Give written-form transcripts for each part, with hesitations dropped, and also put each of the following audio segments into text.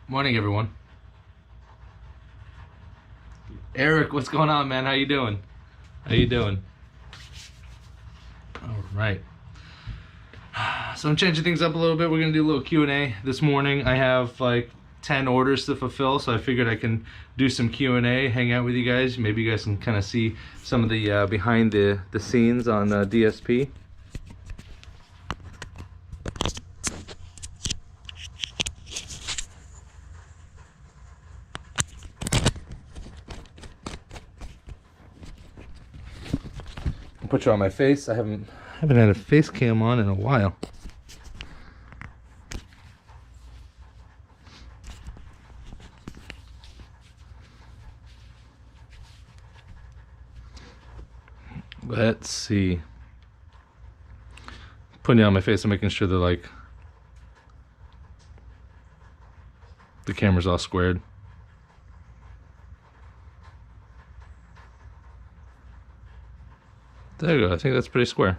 Morning, everyone. Eric, what's going on, man? How you doing? How you doing? All right. So I'm changing things up a little bit. We're gonna do a little Q&A this morning. I have like 10 orders to fulfill, so I figured I can do some Q&A, hang out with you guys. Maybe you guys can kind of see some of the behind the scenes on DSP. Put you on my face. I haven't had a face cam on in a while. Let's see. Putting it on my face and making sure that like the camera's all squared. There you go. I think that's pretty square.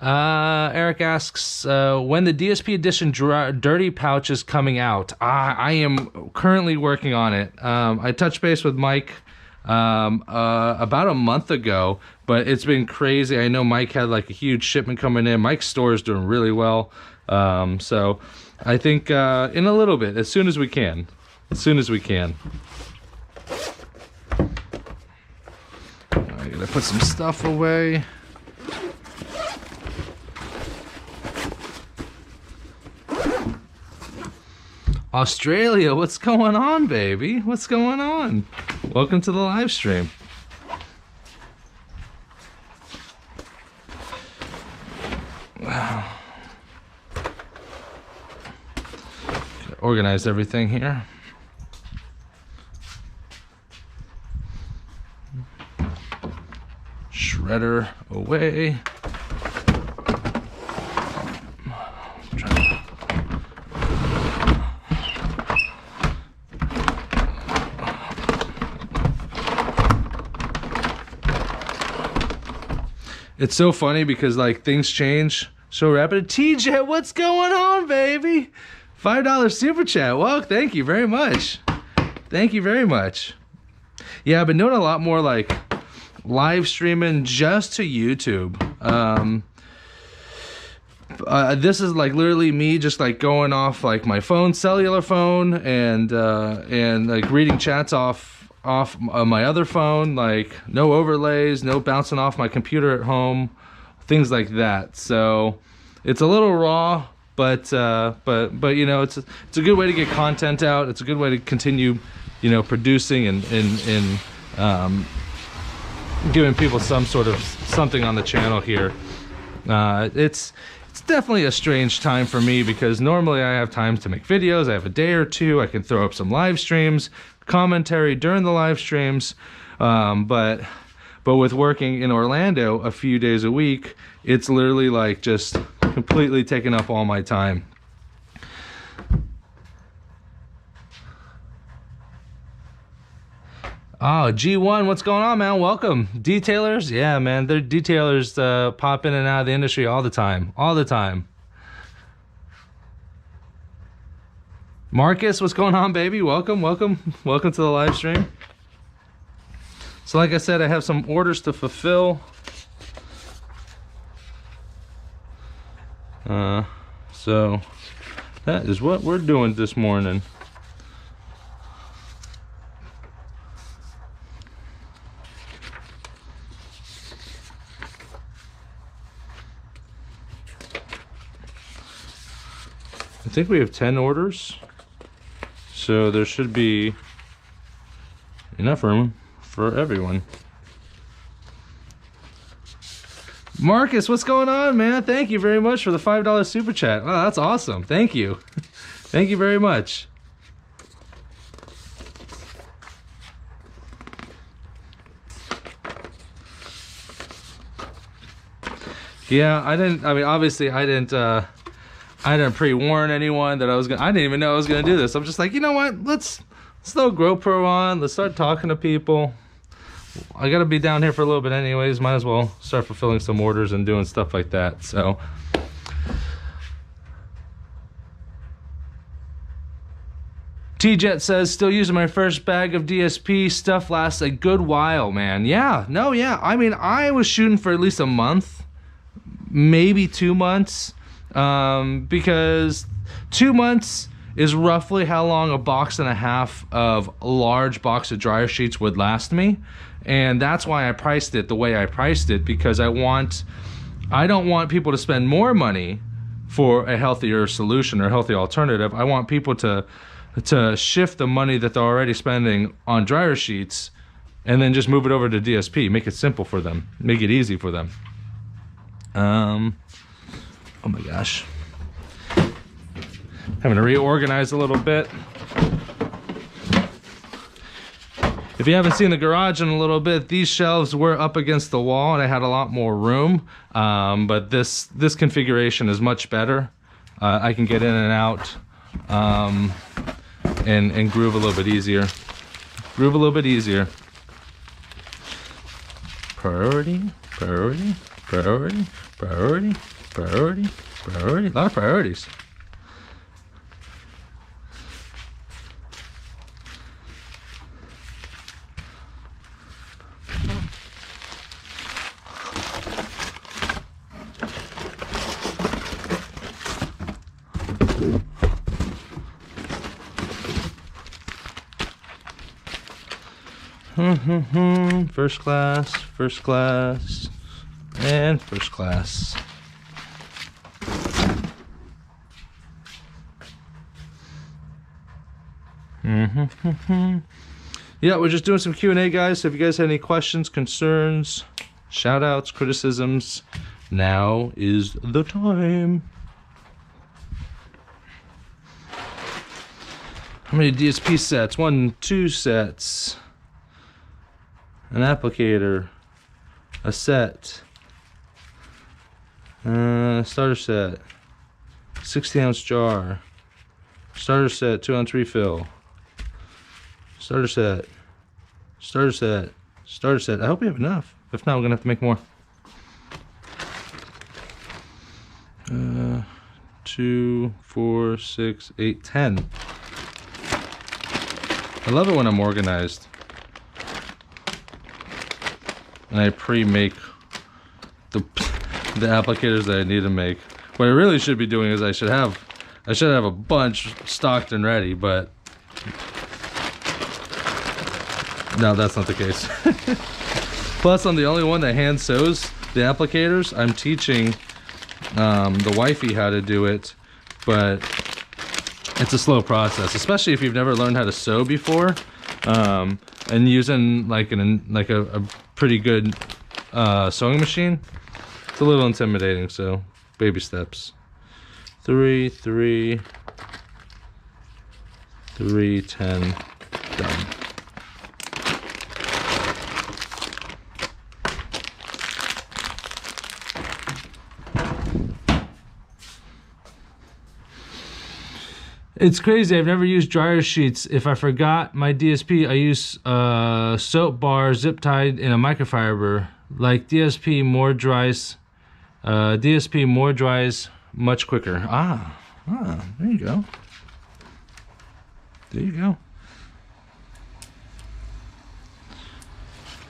Eric asks, when the DSP edition dirty pouch is coming out. I am currently working on it. I touched base with Mike about a month ago, but it's been crazy. I know Mike had like a huge shipment coming in. Mike's store is doing really well. So I think in a little bit, as soon as we can. I gotta put some stuff away. Australia, what's going on, baby? What's going on? Welcome to the live stream. Wow. Organize everything here. Shredder away. It's so funny because like things change so rapid. TJ, what's going on, baby? $5 super chat. Well, thank you very much. Thank you very much. Yeah, I've been doing a lot more like live streaming just to YouTube. This is like literally me just like going off like my phone, cellular phone, and like reading chats off my other phone, like no overlays, no bouncing off my computer at home, things like that. So it's a little raw, but you know, it's a good way to get content out. It's a good way to continue, you know, producing and giving people some sort of something on the channel here. It's definitely a strange time for me because normally I have time to make videos. I have a day or two. I can throw up some live streams, commentary during the live streams. But with working in Orlando a few days a week, it's literally like just completely taking up all my time. Oh, G1, what's going on, man? Welcome. Detailers? Yeah, man, they're detailers pop in and out of the industry all the time. All the time. Marcus, what's going on, baby? Welcome to the live stream. So like I said, I have some orders to fulfill. So that is what we're doing this morning. I think we have 10 orders, so there should be enough room for everyone. Marcus, what's going on, man? Thank you very much for the $5 super chat. Wow, that's awesome. Thank you. Thank you very much. Yeah, I mean, obviously I didn't pre-warn anyone that I didn't even know I was gonna do this. I'm just like, you know what? Let's throw GoPro on. Let's start talking to people. I gotta be down here for a little bit anyways. Might as well start fulfilling some orders and doing stuff like that. So T-Jet says, still using my first bag of DSP. Stuff lasts a good while, man. Yeah, no, yeah. I mean, I was shooting for at least a month, maybe 2 months, because 2 months is roughly how long a box and a half of a large box of dryer sheets would last me. And that's why I priced it the way I priced it, because I don't want people to spend more money for a healthier solution or a healthy alternative. I want people to shift the money that they're already spending on dryer sheets and then just move it over to DSP. Make it simple for them. Make it easy for them. Oh my gosh. Having to reorganize a little bit. If you haven't seen the garage in a little bit, these shelves were up against the wall and I had a lot more room. But this configuration is much better. I can get in and out and groove a little bit easier. Groove a little bit easier. Priority, priority, priority, priority, priority, priority. A lot of priorities. First class, and first class. Yeah, we're just doing some Q&A, guys. So if you guys have any questions, concerns, shout outs, criticisms, now is the time. How many DSP sets? 1, 2 sets. An applicator, a set, starter set, 60-ounce jar, starter set, 2-ounce refill, starter set, starter set, starter set. I hope we have enough. If not, we're gonna have to make more. 2, 4, 6, 8, 10. I love it when I'm organized. And I pre-make the applicators that I need to make. What I really should be doing is I should have a bunch stocked and ready, but no, that's not the case. Plus, I'm the only one that hand sews the applicators. I'm teaching the wifey how to do it, but it's a slow process, especially if you've never learned how to sew before, and using like a pretty good sewing machine. It's a little intimidating, so baby steps. 3, 3, 3, 10, done. It's crazy. I've never used dryer sheets. If I forgot my DSP, I use soap bar zip tied in a microfiber. Like DSP more dries. DSP more dries much quicker. There you go. There you go.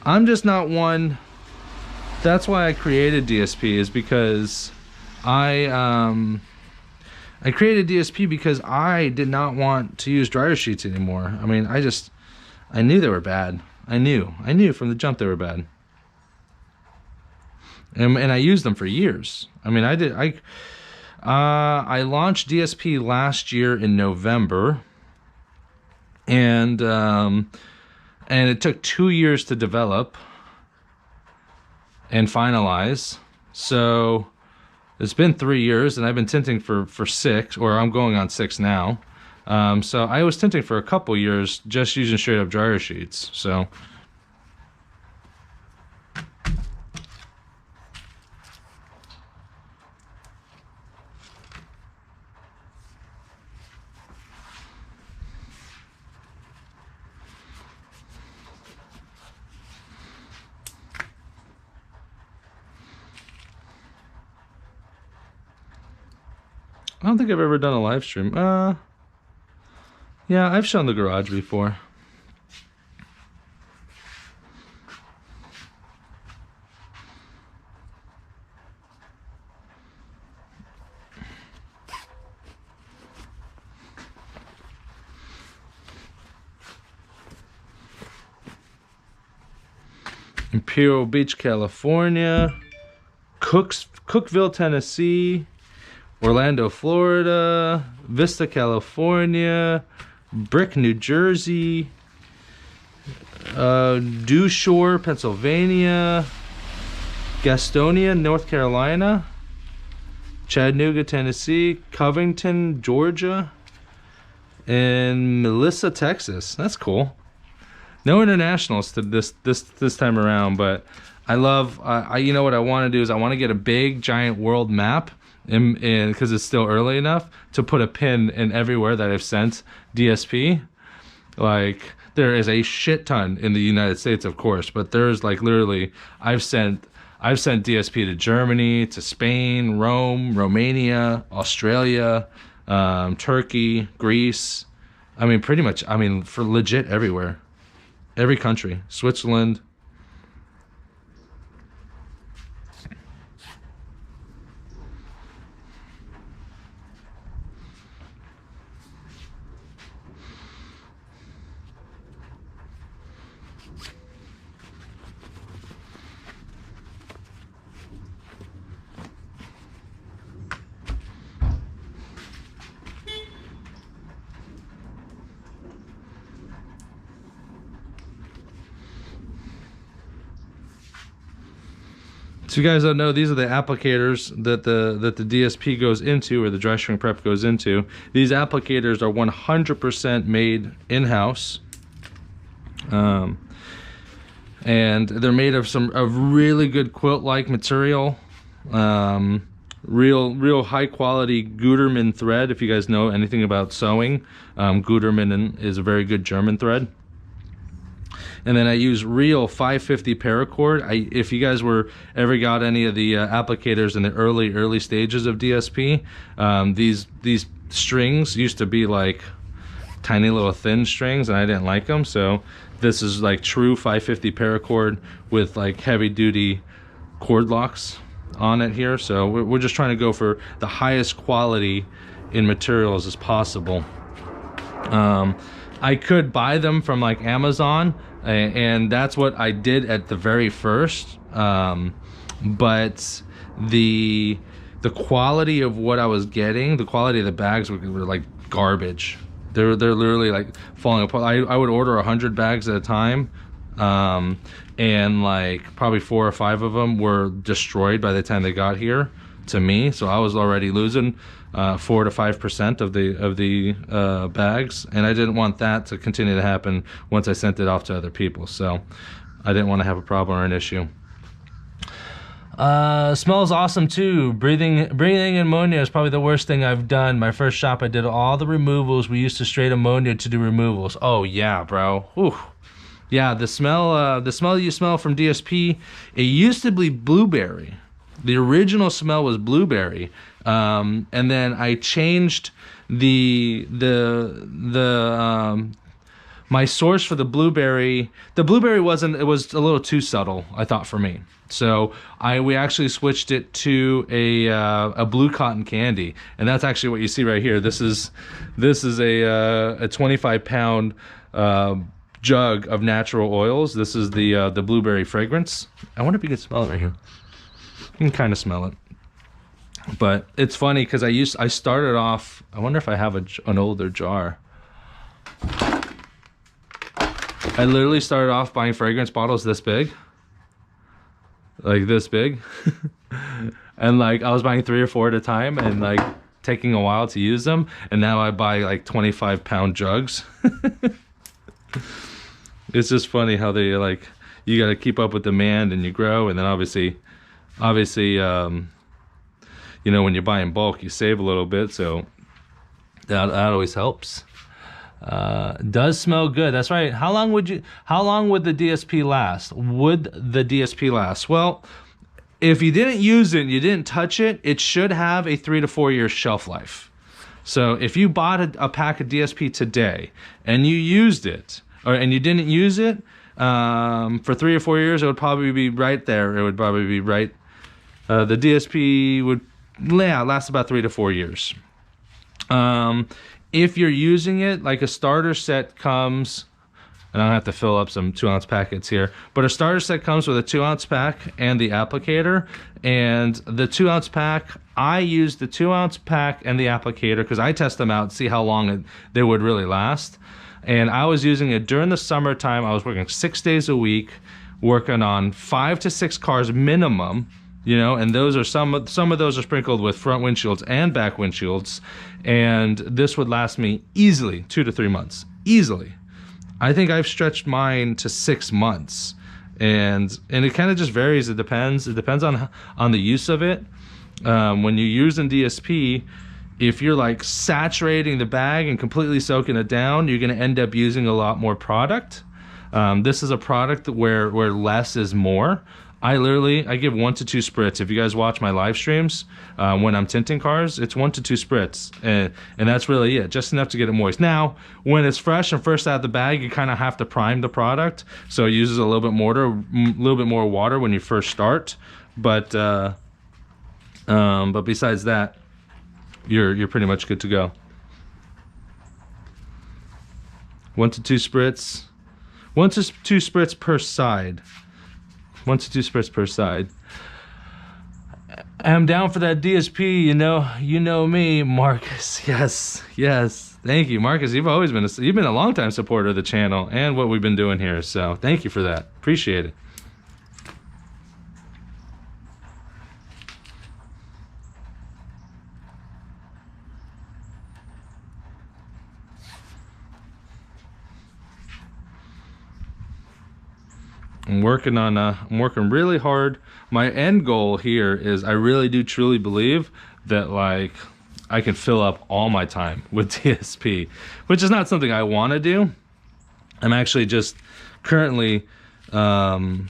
I'm just not one. That's why I created DSP, is because I created DSP because I did not want to use dryer sheets anymore. I mean, I knew they were bad. I knew from the jump they were bad. And I used them for years. I mean, I launched DSP last year in November, and it took 2 years to develop and finalize. So it's been 3 years, and I've been tinting for 6, or I'm going on 6 now. So I was tinting for a couple years just using straight up dryer sheets. So I don't think I've ever done a live stream. Yeah, I've shown the garage before. Imperial Beach, California, Cookeville, Tennessee, Orlando, Florida, Vista, California, Brick, New Jersey, Dew Shore, Pennsylvania, Gastonia, North Carolina, Chattanooga, Tennessee, Covington, Georgia, and Melissa, Texas. That's cool. No internationals to this time around, but I love. You know what I want to do is I want to get a big giant world map, and because it's still early enough to put a pin in everywhere that I've sent DSP. Like there is a shit ton in the United States, of course, but there's like literally I've sent DSP to Germany, to Spain, Rome, Romania, Australia, Turkey, Greece. I mean, pretty much. I mean, for legit everywhere. Every country, Switzerland. So you guys don't know, these are the applicators that the DSP goes into, or the dry shrink prep goes into. These applicators are 100% made in-house, and they're made of really good quilt-like material, real high quality Gutermann thread. If you guys know anything about sewing, Gutermann is a very good German thread. And then I use real 550 paracord. If you guys ever got any of the applicators in the early stages of DSP, these strings used to be like tiny little thin strings, and I didn't like them. So this is like true 550 paracord with like heavy duty cord locks on it here. So we're just trying to go for the highest quality in materials as possible. I could buy them from like Amazon, and that's what I did at the very first, but the quality of what I was getting, the quality of the bags were like garbage. They're literally like falling apart. I would order 100 bags at a time, and like probably 4 or 5 of them were destroyed by the time they got here to me. So I was already losing 4 to 5% of the bags, and I didn't want that to continue to happen once I sent it off to other people. So I didn't want to have a problem or an issue. Smells awesome too. Breathing ammonia is probably the worst thing I've done. My first shop, I did all the removals. We used to straight ammonia to do removals. Oh yeah, bro. Whew. Yeah, the smell you smell from DSP, it used to be blueberry. The original smell was blueberry, and then I changed my source for the blueberry. The blueberry it was a little too subtle, I thought, for me. So we actually switched it to a blue cotton candy, and that's actually what you see right here. This is a 25-pound jug of natural oils. This is the blueberry fragrance. I wonder if you can smell it right here. You can kind of smell it, but it's funny because I started off. I wonder if I have an older jar. I literally started off buying fragrance bottles this big, like this big, and like I was buying 3 or 4 at a time, and like taking a while to use them. And now I buy like 25-pound jugs. It's just funny how they like you got to keep up with demand, and you grow, and then obviously, you know, when you buy in bulk, you save a little bit, so that always helps. Does smell good. That's right. How long would the DSP last? Would the DSP last? Well, if you didn't use it and you didn't touch it, it should have a 3 to 4 year shelf life. So if you bought a pack of DSP today and you used it, and you didn't use it for 3 or 4 years, it would probably be right there. It would probably be right. The DSP would last about 3 to 4 years. If you're using it, like a starter set comes, and I don't have to fill up some 2-ounce packets here, but a starter set comes with a 2-ounce pack and the applicator. And the 2-ounce pack, I use the 2-ounce pack and the applicator because I test them out, see how long they would really last. And I was using it during the summertime. I was working 6 days a week, working on 5 to 6 cars minimum. You know, and those are some of those are sprinkled with front windshields and back windshields, and this would last me easily 2 to 3 months. Easily. I think I've stretched mine to 6 months, and it kind of just varies. It depends on the use of it. When you're using DSP, if you're like saturating the bag and completely soaking it down, you're going to end up using a lot more product. This is a product where less is more. I give 1 to 2 spritz. If you guys watch my live streams when I'm tinting cars, it's 1 to 2 spritz, and that's really it, just enough to get it moist. Now, when it's fresh and first out of the bag, you kind of have to prime the product, so it uses a little bit more water when you first start. But besides that, you're pretty much good to go. 1 to 2 spritz, 1 to 2 spritz per side. 1 to 2 spritz per side. I'm down for that DSP, you know me, Marcus. Yes. Thank you, Marcus. You've been a long-time supporter of the channel and what we've been doing here. So thank you for that. Appreciate it. I'm working really hard. My end goal here is I really do truly believe that like I can fill up all my time with DSP, which is not something I want to do. I'm actually just currently building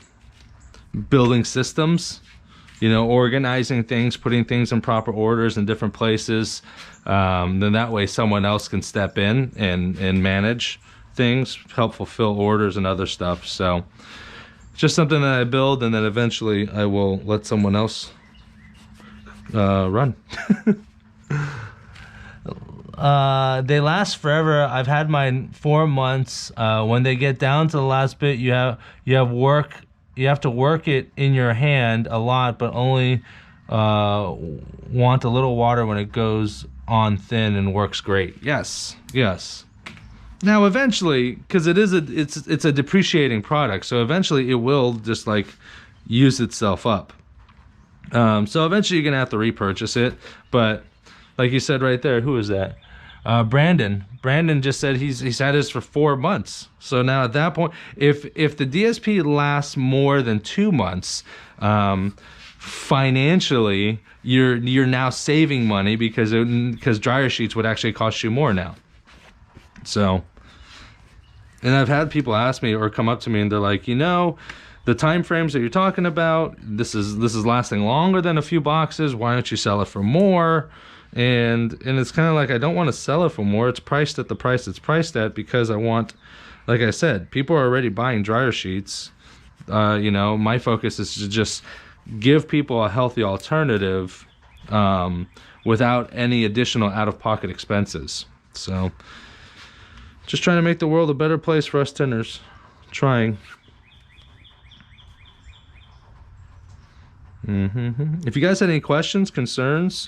systems, organizing things, putting things in proper orders in different places. Then that way someone else can step in and manage things, help fulfill orders and other stuff. So just something that I build, and then eventually I will let someone else run. They last forever. I've had mine 4 months. When they get down to the last bit, you have to work it in your hand a lot, but only want a little water when it goes on thin and works great. Yes. Now eventually, because it's a depreciating product, so eventually it will just like use itself up. So eventually you're gonna have to repurchase it. But like you said right there, who is that? Brandon just said he's had his for 4 months. So now at that point, if the DSP lasts more than 2 months, financially you're now saving money because dryer sheets would actually cost you more now. So, and I've had people ask me or come up to me and they're like, the time frames that you're talking about, this is lasting longer than a few boxes. Why don't you sell it for more? And it's kind of like, I don't want to sell it for more. It's priced at the price it's priced at because I want, like I said, people are already buying dryer sheets. My focus is to just give people a healthy alternative without any additional out-of-pocket expenses. So just trying to make the world a better place for us tinters. Trying. If you guys had any questions, concerns,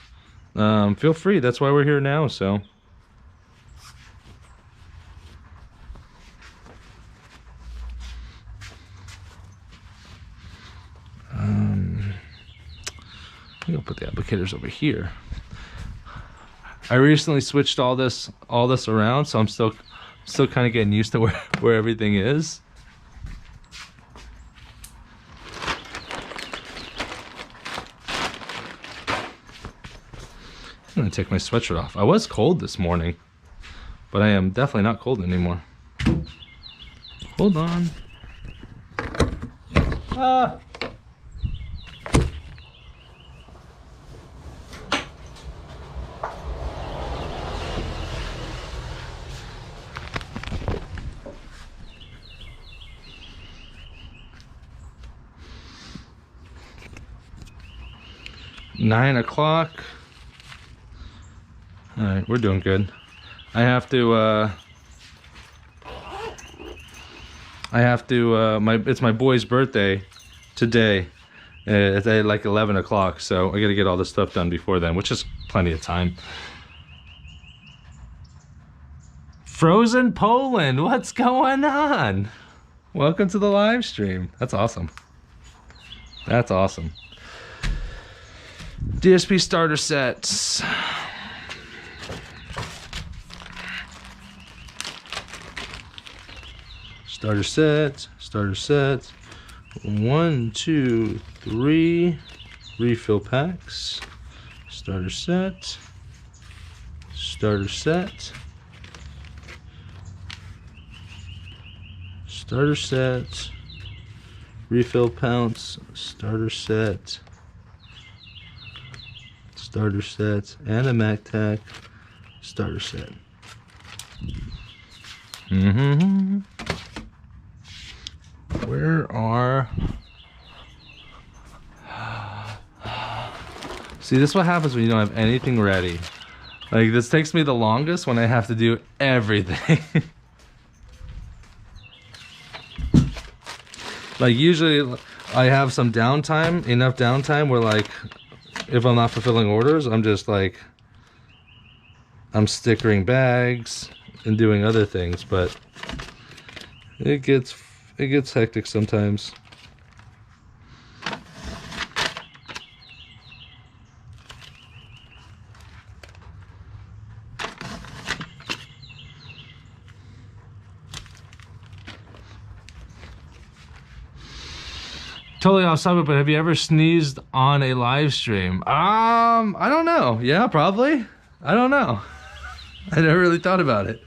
feel free. That's why we're here now. So I'm gonna put the applicators over here. I recently switched all this around, so I'm still kind of getting used to where everything is. I'm gonna take my sweatshirt off. I was cold this morning, but I am definitely not cold anymore. Hold on. 9 o'clock. All right, we're doing good. I have to it's my boy's birthday today. It's at like 11 o'clock, so I gotta get all this stuff done before then, which is plenty of time. Frozen Poland, what's going on? Welcome to the live stream. That's awesome. That's awesome. DSP starter sets. Starter sets, starter sets. 1, 2, 3 refill packs. Starter set. Starter set. Starter set. Refill pounce. Starter set. Starter set. And a Mac tack. Starter set. Where are... See, this is what happens when you don't have anything ready. Like, this takes me the longest when I have to do everything. Like, usually I have some downtime, enough downtime where, like, if I'm not fulfilling orders, I'm just like, I'm stickering bags and doing other things, but it gets hectic sometimes. Totally off subject, but have you ever sneezed on a live stream? I don't know. Yeah, probably. I don't know. I never really thought about it.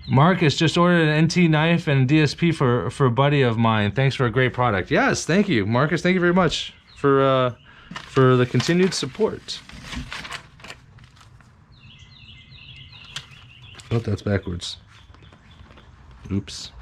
Marcus just ordered an NT knife and DSP for a buddy of mine. Thanks for a great product. Yes, thank you, Marcus. Thank you very much for the continued support. Oh, that's backwards. Oops.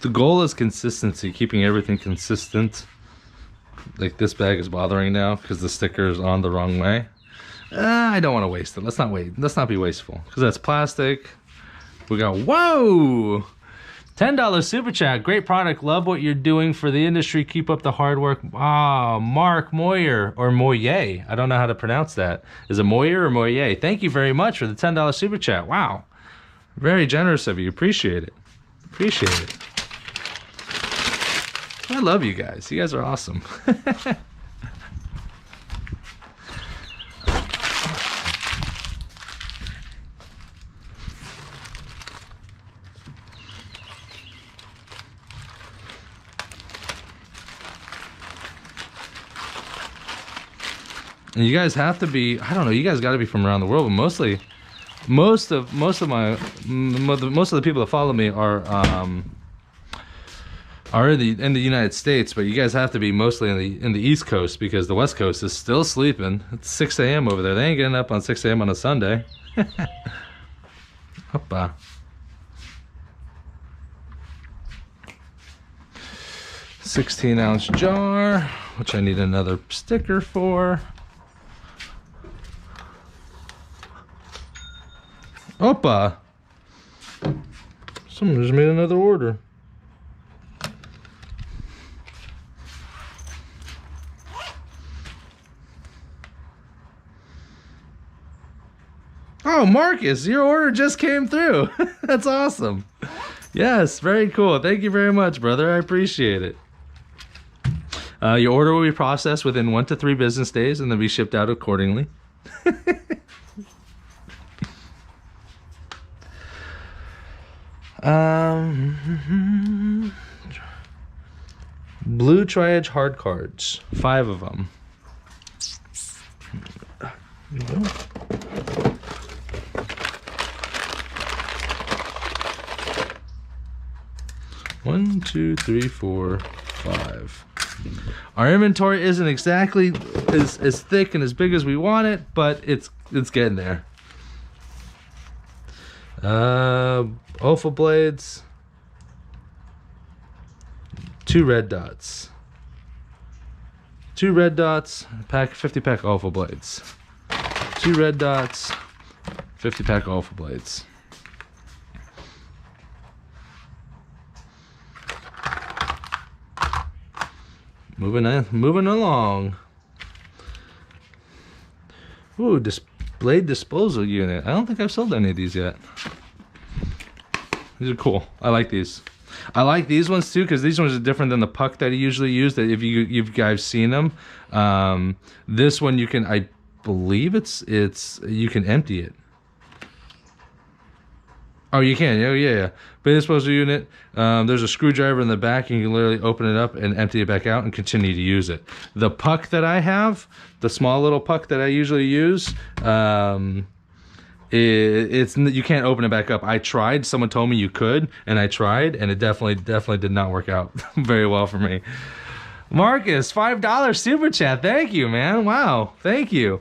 The goal is consistency, keeping everything consistent. Like this bag is bothering now because the sticker is on the wrong way. I don't want to waste it. Let's not be wasteful because that's plastic. We got, whoa! $10 super chat. Great product. Love what you're doing for the industry. Keep up the hard work. Ah, Mark Moyer or Moyer. I don't know how to pronounce that. Is it Moyer or Moyer? Thank you very much for the $10 super chat. Wow. Very generous of you. Appreciate it. Appreciate it. I love you guys. You guys are awesome. And you guys have to be, I don't know, you guys got to be from around the world, but mostly most of the people that follow me are in the United States, but you guys have to be mostly in the East Coast because the West Coast is still sleeping. It's 6 a.m. over there. They ain't getting up on 6 a.m. on a Sunday. Hoppa. $16-ounce jar, which I need another sticker for. Hoppa. Someone just made another order. Oh, Marcus, your order just came through. That's awesome. Yes, very cool. Thank you very much, brother. I appreciate it. Your order will be processed within 1 to 3 business days and then be shipped out accordingly. Blue Tri-Edge hard cards, 5 of them. There you go. One, two, three, four, five. Our inventory isn't exactly as thick and as big as we want it, but it's getting there. Alpha blades. 2 red dots. 2 red dots, 50 pack alpha blades. 2 red dots, 50 pack alpha blades. Moving along. Ooh, blade disposal unit. I don't think I've sold any of these yet. These are cool. I like these. I like these ones too because these ones are different than the puck that I usually use. That if you guys seen them, this one you can. I believe it's you can empty it. Oh, you can. Oh, yeah. Blade disposal unit. There's a screwdriver in the back, and you can literally open it up and empty it back out and continue to use it. The puck that I have, the small little puck that I usually use, it's you can't open it back up. I tried. Someone told me you could, and I tried, and it definitely did not work out very well for me. Marcus, $5 super chat. Thank you, man. Wow, thank you.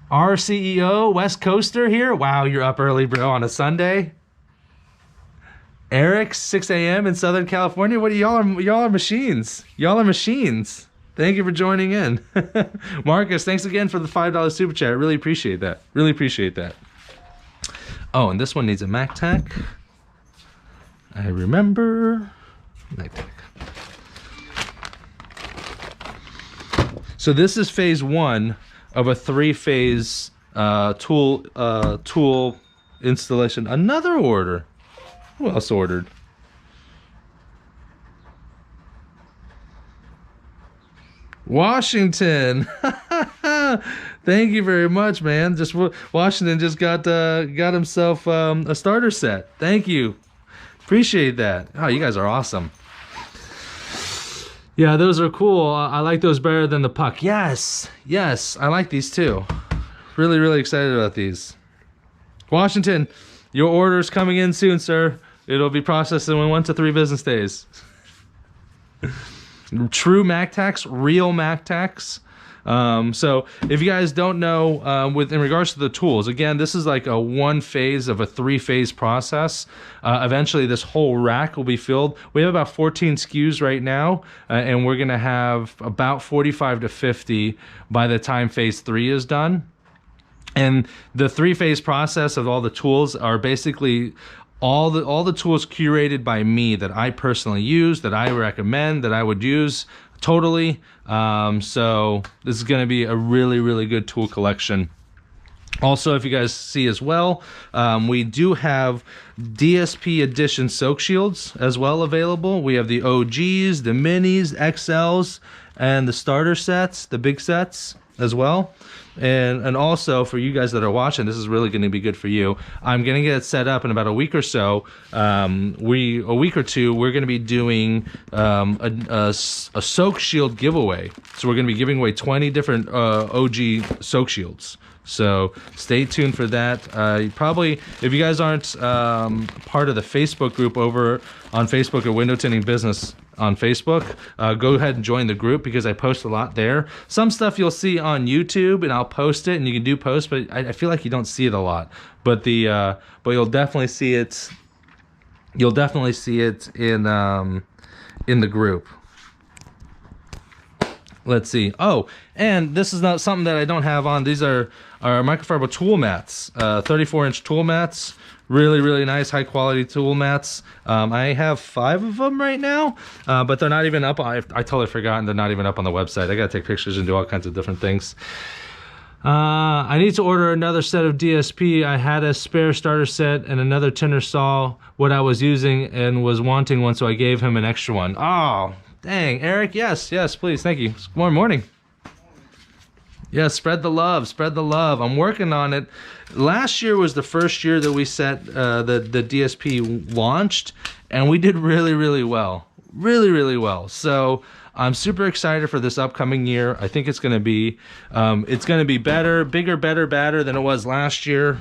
Our CEO, West Coaster here. Wow, you're up early, bro, on a Sunday. Eric, 6 a.m. in Southern California. What are y'all are machines. Y'all are machines. Thank you for joining in. Marcus, thanks again for the $5 super chat. Really appreciate that. Really appreciate that. Oh, and this one needs a MacTac. I remember. MacTac. So this is phase 1 of a 3-phase tool installation. Another order. Who else ordered? Washington. Thank you very much, man. Washington just got himself a starter set. Thank you. Appreciate that. Oh, you guys are awesome. Yeah, those are cool. I like those better than the puck. Yes, I like these too. Really excited about these. Washington, your order's coming in soon, sir. It'll be processed in 1 to 3 business days. True MacTacs, real MacTacs. So if you guys don't know, in regards to the tools, again, this is like a 1 phase of a 3-phase process. Eventually this whole rack will be filled. We have about 14 SKUs right now, and we're gonna have about 45 to 50 by the time phase 3 is done. And the 3-phase process of all the tools are basically all the tools curated by me that I personally use, that I recommend, that I would use totally. So this is going to be a really good tool collection. Also, if you guys see as well, we do have DSP edition soak shields as well available. We have the OGs, the minis, XLs, and the starter sets, the big sets as well. And also for you guys that are watching, this is really going to be good for you. I'm going to get it set up in about a week or so. A week or two, we're going to be doing a soak shield giveaway. So we're going to be giving away 20 different OG soak shields. So stay tuned for that. Probably, if you guys aren't part of the Facebook group over on Facebook at Window Tinting Business on Facebook, go ahead and join the group because I post a lot there. Some stuff you'll see on YouTube, and I'll post it, and you can do post, but I feel like you don't see it a lot. But you'll definitely see it. You'll definitely see it in the group. Let's see. Oh, and this is not something that I don't have on. These are our microfiber tool mats, 34-inch tool mats. Really nice, high quality tool mats. I have 5 of them right now, but they're not even up. I totally forgot, they're not even up on the website. I gotta take pictures and do all kinds of different things. I need to order another set of DSP. I had a spare starter set, and another tinter saw what I was using and was wanting one, so I gave him an extra one. Oh, dang, Eric, yes, please, thank you. Good morning. Yeah, spread the love, spread the love. I'm working on it. Last year was the first year that we set the DSP launched, and we did really well. Really well. So I'm super excited for this upcoming year. I think it's going to be better, bigger, better than it was last year.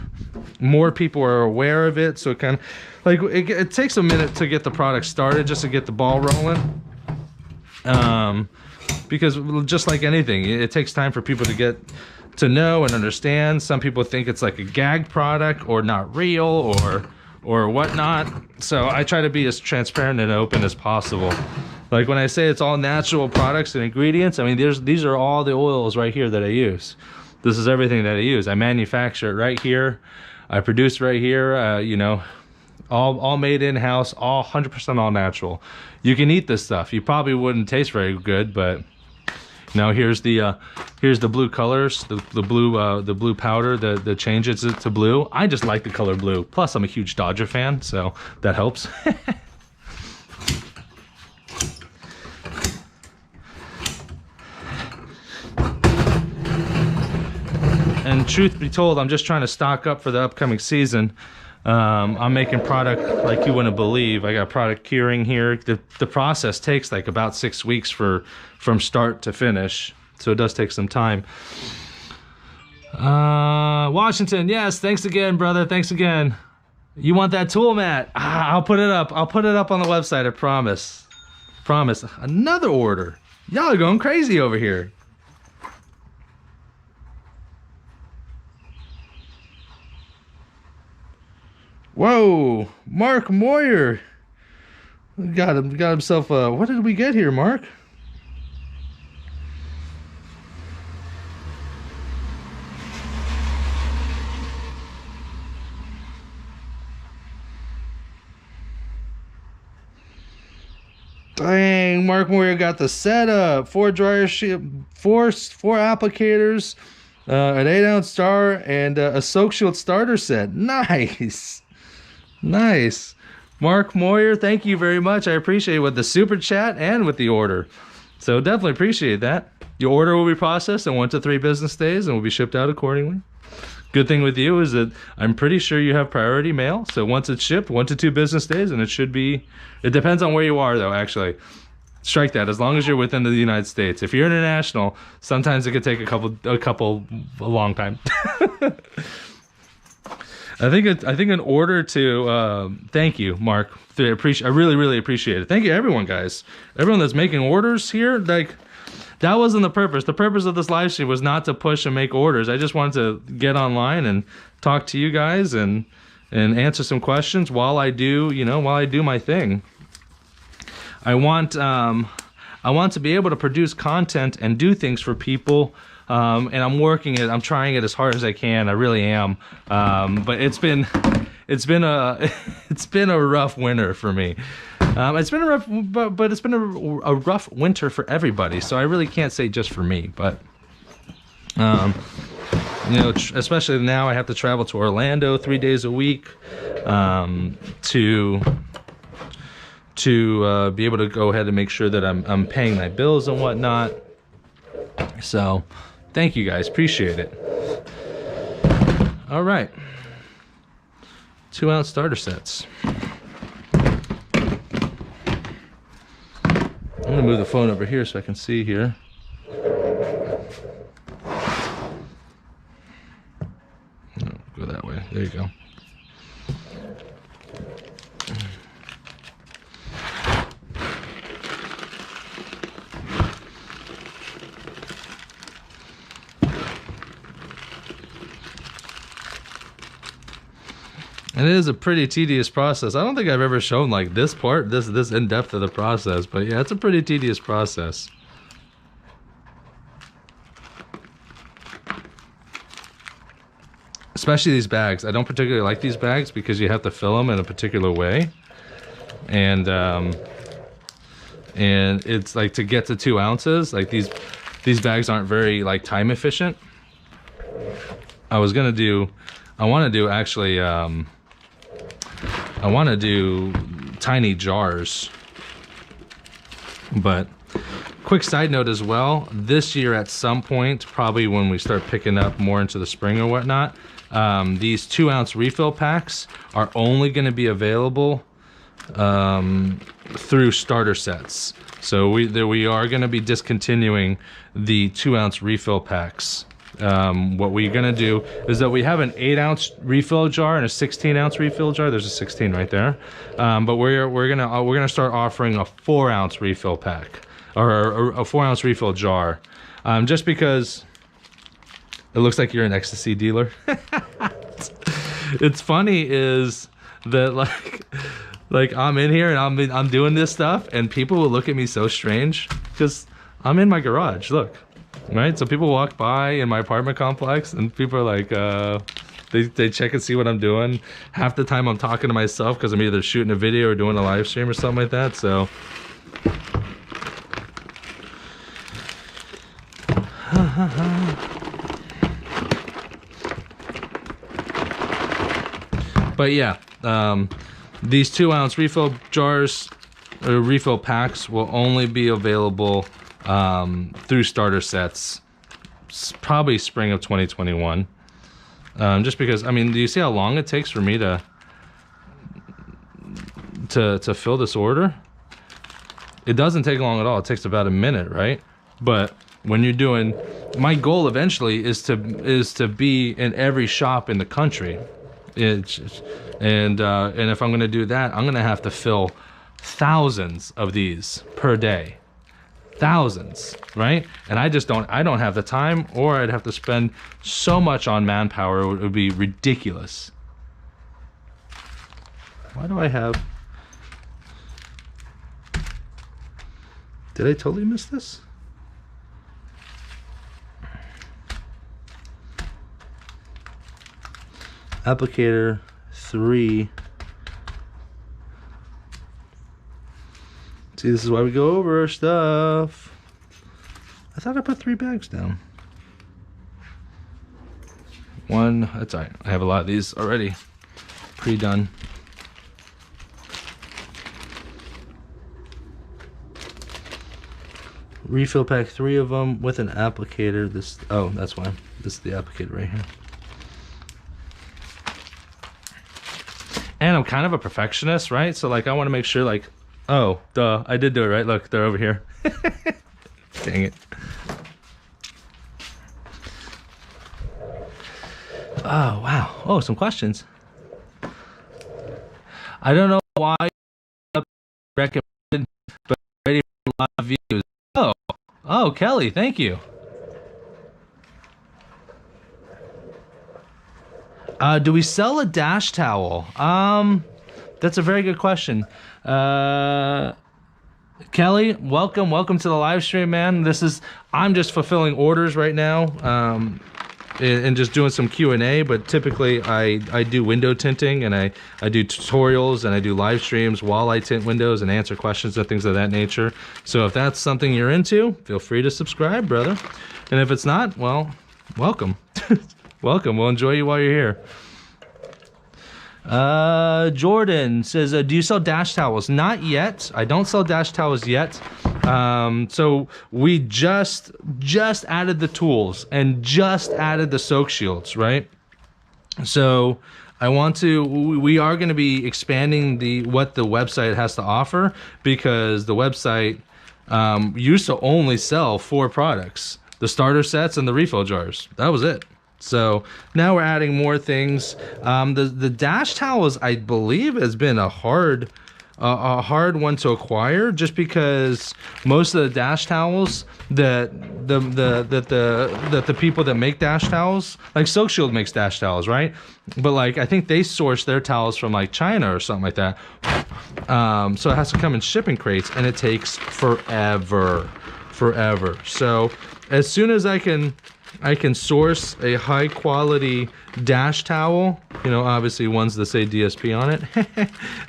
More people are aware of it, so it kind of like it takes a minute to get the product started, just to get the ball rolling. Because just like anything, it takes time for people to get to know and understand. Some people think it's like a gag product or not real or whatnot. So I try to be as transparent and open as possible. Like when I say it's all natural products and ingredients, I mean these are all the oils right here that I use. This is everything that I use. I manufacture it right here. I produce right here. You know, all made in-house, all 100% all natural. You can eat this stuff. You probably wouldn't taste very good, but now here's the blue colors, the blue powder that changes it to blue. I just like the color blue. Plus, I'm a huge Dodger fan, so that helps. And truth be told, I'm just trying to stock up for the upcoming season. I'm making product like you wouldn't believe. I got product curing here. The process takes like about 6 weeks from start to finish, so it does take some time. Washington, yes, thanks again, brother. Thanks again. You want that tool mat? I'll put it up. I'll put it up on the website. I promise. Promise. Another order. Y'all are going crazy over here. Whoa, Mark Moyer got himself a, what did we get here, Mark? Dang, Mark Moyer got the setup. 4 dryer sheet, four applicators, an 8-ounce star, and a soak shield starter set. Nice. Nice. Mark Moyer, thank you very much. I appreciate it with the super chat and with the order. So definitely appreciate that. Your order will be processed in 1 to 3 business days and will be shipped out accordingly. Good thing with you is that I'm pretty sure you have priority mail. So once it's shipped, 1 to 2 business days, and it should be, it depends on where you are though, actually. Strike that, as long as you're within the United States. If you're international, sometimes it could take a long time. I think in order to thank you, Mark. I really appreciate it. Thank you, everyone, guys. Everyone that's making orders here. Like, that wasn't the purpose. The purpose of this live stream was not to push and make orders. I just wanted to get online and talk to you guys and answer some questions while I do my thing. I want to be able to produce content and do things for people. And I'm trying it as hard as I can. I really am. But it's been a rough winter for me. It's been a rough winter for everybody. So I really can't say just for me, but you know, especially now I have to travel to Orlando 3 days a week, to be able to go ahead and make sure that I'm paying my bills and whatnot. So thank you guys, appreciate it. All right, 2-ounce starter sets. I'm gonna move the phone over here so I can see here. No, go that way, there you go. And it is a pretty tedious process. I don't think I've ever shown like this part, this in depth of the process, but yeah, it's a pretty tedious process. Especially these bags. I don't particularly like these bags because you have to fill them in a particular way. And it's like to get to 2 ounces, like these bags aren't very like time efficient. I want to do tiny jars. But quick side note as well, this year at some point, probably when we start picking up more into the spring or whatnot, these 2-ounce refill packs are only going to be available through starter sets. So we are going to be discontinuing the 2-ounce refill packs. What we're going to do is that we have an 8-ounce refill jar and a 16-ounce refill jar. There's a 16 right there. But we're gonna start offering a 4-ounce refill pack, or a 4-ounce refill jar, just because it looks like you're an ecstasy dealer. It's funny is that like I'm in here and I'm doing this stuff, and people will look at me so strange because I'm in my garage. Look. Right, so people walk by in my apartment complex, and people are like, they check and see what I'm doing. Half the time I'm talking to myself because I'm either shooting a video or doing a live stream or something like that. So, but yeah, these 2-ounce refill jars or refill packs will only be available through starter sets, probably spring of 2021. Just because, I mean, do you see how long it takes for me to fill this order? It doesn't take long at all. It takes about a minute, right? But when you're doing, my goal eventually is to be in every shop in the country. And if I'm going to do that, I'm going to have to fill thousands of these per day. Thousands, right? And I don't have the time, or I'd have to spend so much on manpower, it would be ridiculous. Why do I have... Did I totally miss this? Applicator 3. See, this is why we go over our stuff. I thought I put 3 bags down. 1, that's all right. I have a lot of these already pre-done. Refill pack 3 of them with an applicator. This, oh, that's why. This is the applicator right here. And I'm kind of a perfectionist, right? So like I want to make sure like, oh, duh, I did do it right. Look, they're over here. Dang it. Oh, wow. Oh, some questions. I don't know why you recommended, but ready for a lot of views. Oh, Kelly, thank you. Do we sell a dash towel? That's a very good question. Kelly, welcome to the live stream, man. I'm just fulfilling orders right now, and just doing some Q&A, but typically I do window tinting, and I do tutorials, and I do live streams while I tint windows and answer questions and things of that nature. So if that's something you're into, feel free to subscribe, brother. And if it's not, well, welcome. Welcome. We'll enjoy you while you're here. Jordan says, do you sell dash towels? Not yet. I don't sell dash towels yet. So we just added the tools and just added the soak shields, right? So we are going to be expanding what the website has to offer, because the website used to only sell 4 products: the starter sets and the refill jars. That was it. So now we're adding more things. The dash towels, I believe, has been a hard one to acquire, just because most of the dash towels that the people that make dash towels, like Soak Shield makes dash towels, right? But like I think they source their towels from like China or something like that. So it has to come in shipping crates, and it takes forever. So as soon as I can source a high quality dash towel, you know, obviously ones that say DSP on it,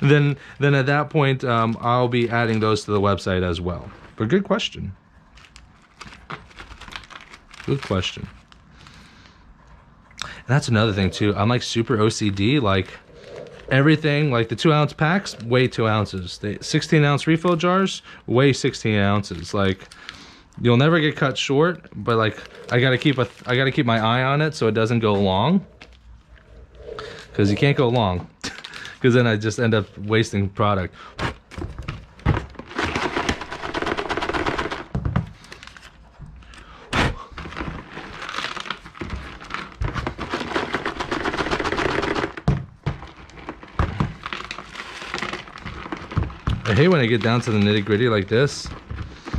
then at that point I'll be adding those to the website as well. But good question. Good question. And that's another thing too. I'm like super OCD. Like everything, like the 2-ounce packs, weigh 2 ounces. The 16-ounce refill jars weigh 16 ounces. Like, you'll never get cut short, but like I gotta keep my eye on it so it doesn't go long, because you can't go long. because then I just end up wasting product. I hate when I get down to the nitty-gritty like this,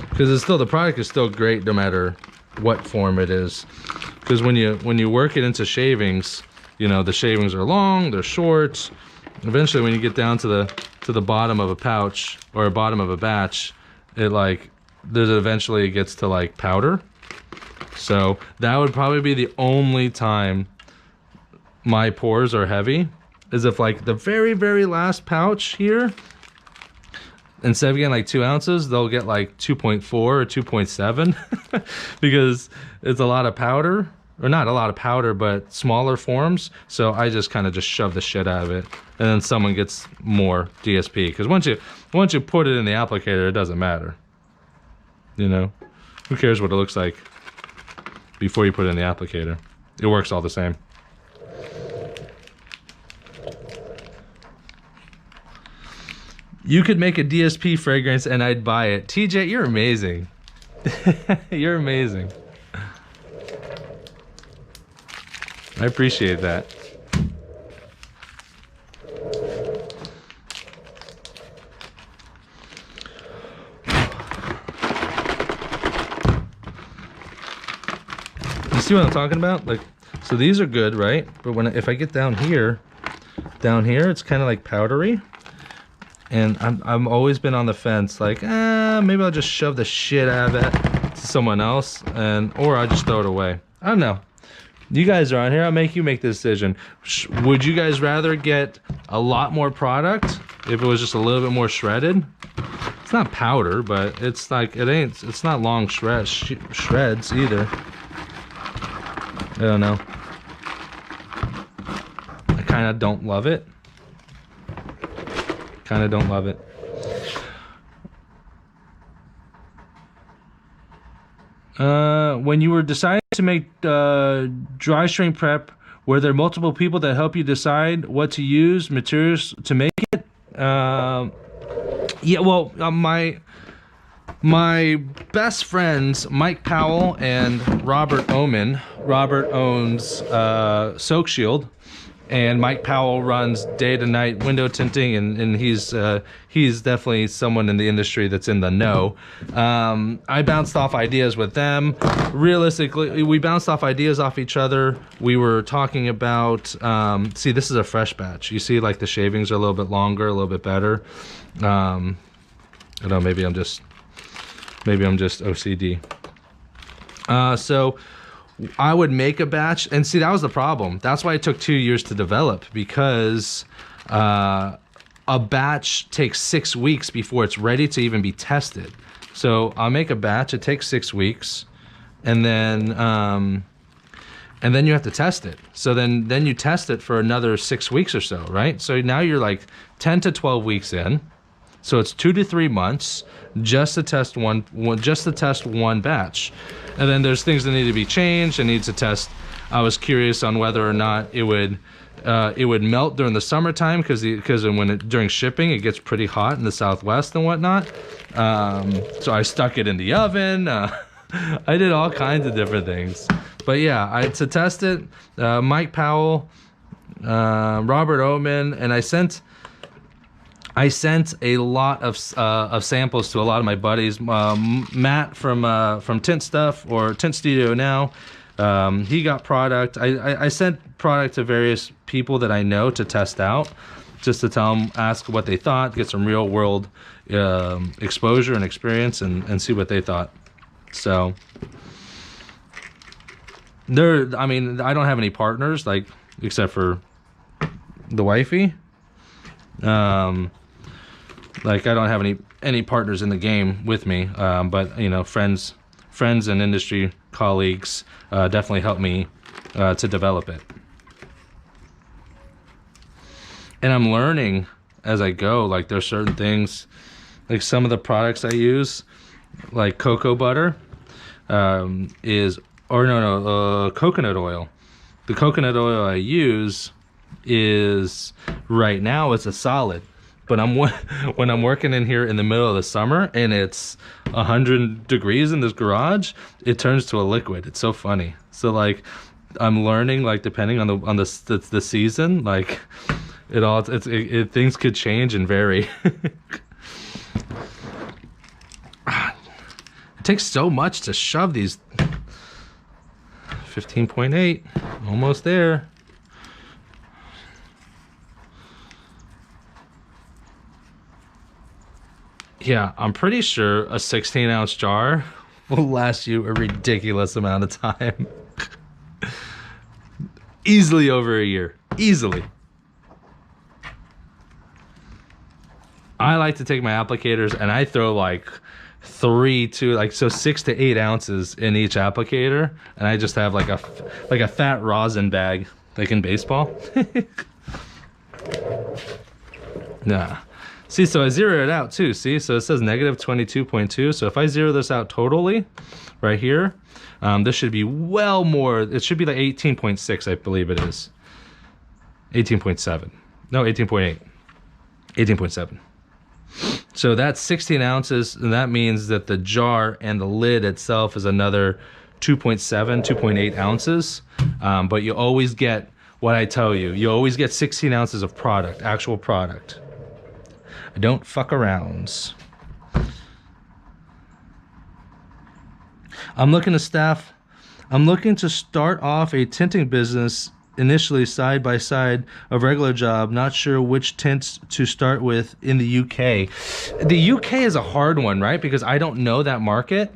because it's still, the product is still great no matter what form it is. Because when you work it into shavings, you know, the shavings are long, they're short. Eventually, when you get down to the bottom of a pouch or a bottom of a batch, eventually it gets to like powder. So that would probably be the only time my pores are heavy, is if like the very, very last pouch here, instead of getting like 2 ounces, they'll get like 2.4 or 2.7 because it's a lot of powder, or not a lot of powder, but smaller forms. So I just kind of just shove the shit out of it, and then someone gets more DSP. Because once you put it in the applicator, it doesn't matter. You know, who cares what it looks like before you put it in the applicator? It works all the same. You could make a DSP fragrance and I'd buy it. TJ, you're amazing. You're amazing. I appreciate that. You see what I'm talking about? Like, so these are good, right? But if I get down here, it's kind of like powdery. And I'm always been on the fence, like, maybe I'll just shove the shit out of it to someone else, or I just throw it away. I don't know. You guys are on here. I'll make you make the decision. Would you guys rather get a lot more product if it was just a little bit more shredded? It's not powder, but it's like it's not long shreds either. I don't know. I kind of don't love it. Kind of don't love it. When you were deciding to make dry string prep, were there multiple people that help you decide what to use, materials to make it? Yeah, well, my best friends, Mike Powell and Robert Oman. Robert owns Soak Shield, and Mike Powell runs day to night window tinting, and he's definitely someone in the industry that's in the know. I bounced off ideas with them. Realistically, we bounced off ideas off each other. We were talking about, see, this is a fresh batch. You see, like the shavings are a little bit longer, a little bit better. I don't know, maybe I'm just OCD. So I would make a batch, and see, that was the problem. That's why it took 2 years to develop, because a batch takes 6 weeks before it's ready to even be tested. So I'll make a batch, it takes 6 weeks, and then you have to test it. So then you test it for another 6 weeks or so, right? So now you're like 10 to 12 weeks in. So it's 2 to 3 months just to test one batch. And then there's things that need to be changed. I need to test. I was curious on whether or not it would melt during the summertime, because during shipping it gets pretty hot in the Southwest and whatnot. So I stuck it in the oven. I did all kinds of different things. But yeah, to test it, Mike Powell, Robert Oman, and I sent a lot of samples to a lot of my buddies. Matt from Tint Stuff, or Tint Studio now, he got product. I sent product to various people that I know to test out, just to tell them, ask what they thought, get some real world exposure and experience, and see what they thought. So I mean, I don't have any partners, like, except for the wifey. Like, I don't have any partners in the game with me, but you know, friends and industry colleagues definitely helped me to develop it. And I'm learning as I go. Like, there's certain things, like some of the products I use, like cocoa butter, coconut oil. The coconut oil I use is right now it's a solid. But when I'm working in here in the middle of the summer and it's 100 degrees in this garage, it turns to a liquid. It's so funny. So like I'm learning, like depending on the season, like things could change and vary. It takes so much to shove these. 15.8, almost there. Yeah, I'm pretty sure a 16-ounce jar will last you a ridiculous amount of time. Easily over a year. Easily. I like to take my applicators and I throw like 6 to 8 ounces in each applicator, and I just have like a fat rosin bag, like in baseball. Nah. See, so I zero it out too. See, so it says negative 22.2. So if I zero this out totally, right here, this should be well more. It should be like 18.6, I believe it is. 18.7. No, 18.8. 18.7. So that's 16 ounces, and that means that the jar and the lid itself is another 2.7, 2.8 ounces. But you always get what I tell you. You always get 16 ounces of product, actual product. I don't fuck arounds. I'm looking to start off a tinting business initially side by side a regular job. Not sure which tints to start with in the UK. The UK is a hard one, right? Because I don't know that market.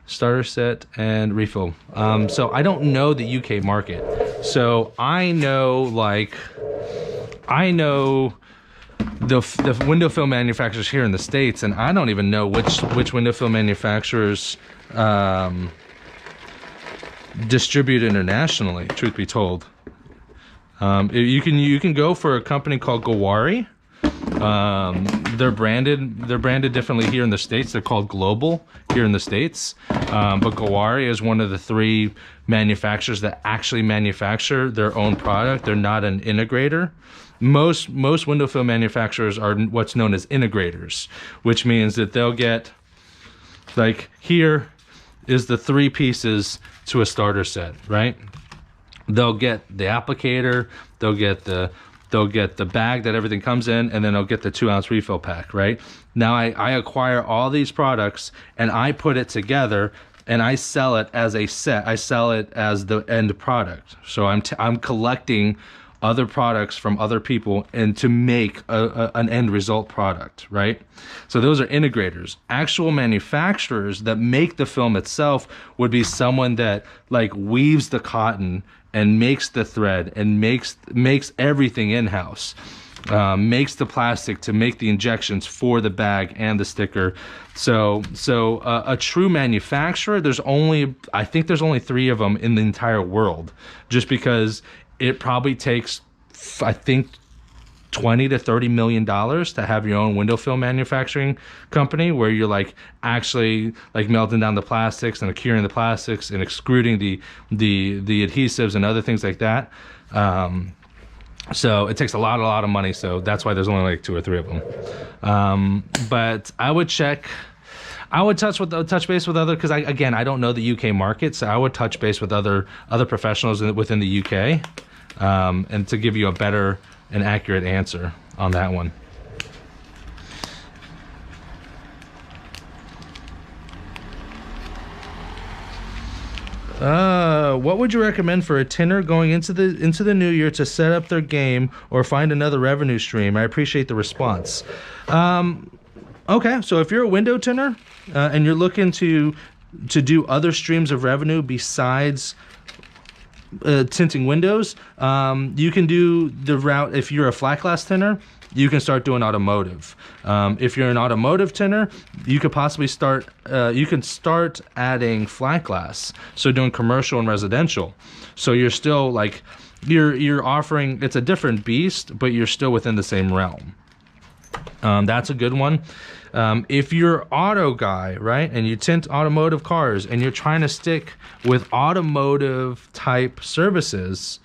Starter set and refill. So I don't know the UK market. So I know the window film manufacturers here in the States, and I don't even know which window film manufacturers distribute internationally, truth be told. You can go for a company called Gowari. They're branded differently here in the States. They're called Global here in the States. But Gowari is one of the 3 manufacturers that actually manufacture their own product. They're not an integrator. Most window film manufacturers are what's known as integrators, which means that they'll get, like, here is the 3 pieces to a starter set, right? They'll get the applicator, they'll get the bag that everything comes in, and then they'll get the 2-ounce refill pack, right? Now I acquire all these products and I put it together and I sell it as a set. I sell it as the end product. So I'm collecting other products from other people and to make an end result product, right? So those are integrators. Actual manufacturers that make the film itself would be someone that like weaves the cotton and makes the thread and makes everything in-house. Makes the plastic to make the injections for the bag and the sticker. So a true manufacturer, I think there's only 3 of them in the entire world, just because it probably takes, I think, $20 to $30 million to have your own window film manufacturing company, where you're like actually like melting down the plastics and curing the plastics and extruding the adhesives and other things like that. So it takes a lot of money. So that's why there's only like 2 or 3 of them. But I would touch base with other, because I don't know the UK market, so I would touch base with other professionals within the UK, and to give you a better and accurate answer on that one. What would you recommend for a tinner going into the new year to set up their game or find another revenue stream? I appreciate the response. Okay, so if you're a window tinner and you're looking to do other streams of revenue besides tinting windows, you can do the route. If you're a flat glass tinner, you can start doing automotive. If you're an automotive tinner, you could possibly start adding flat glass, so doing commercial and residential. So you're still like you're offering, it's a different beast, but you're still within the same realm. That's a good one. If you're auto guy, right, and you tint automotive cars and you're trying to stick with automotive type services,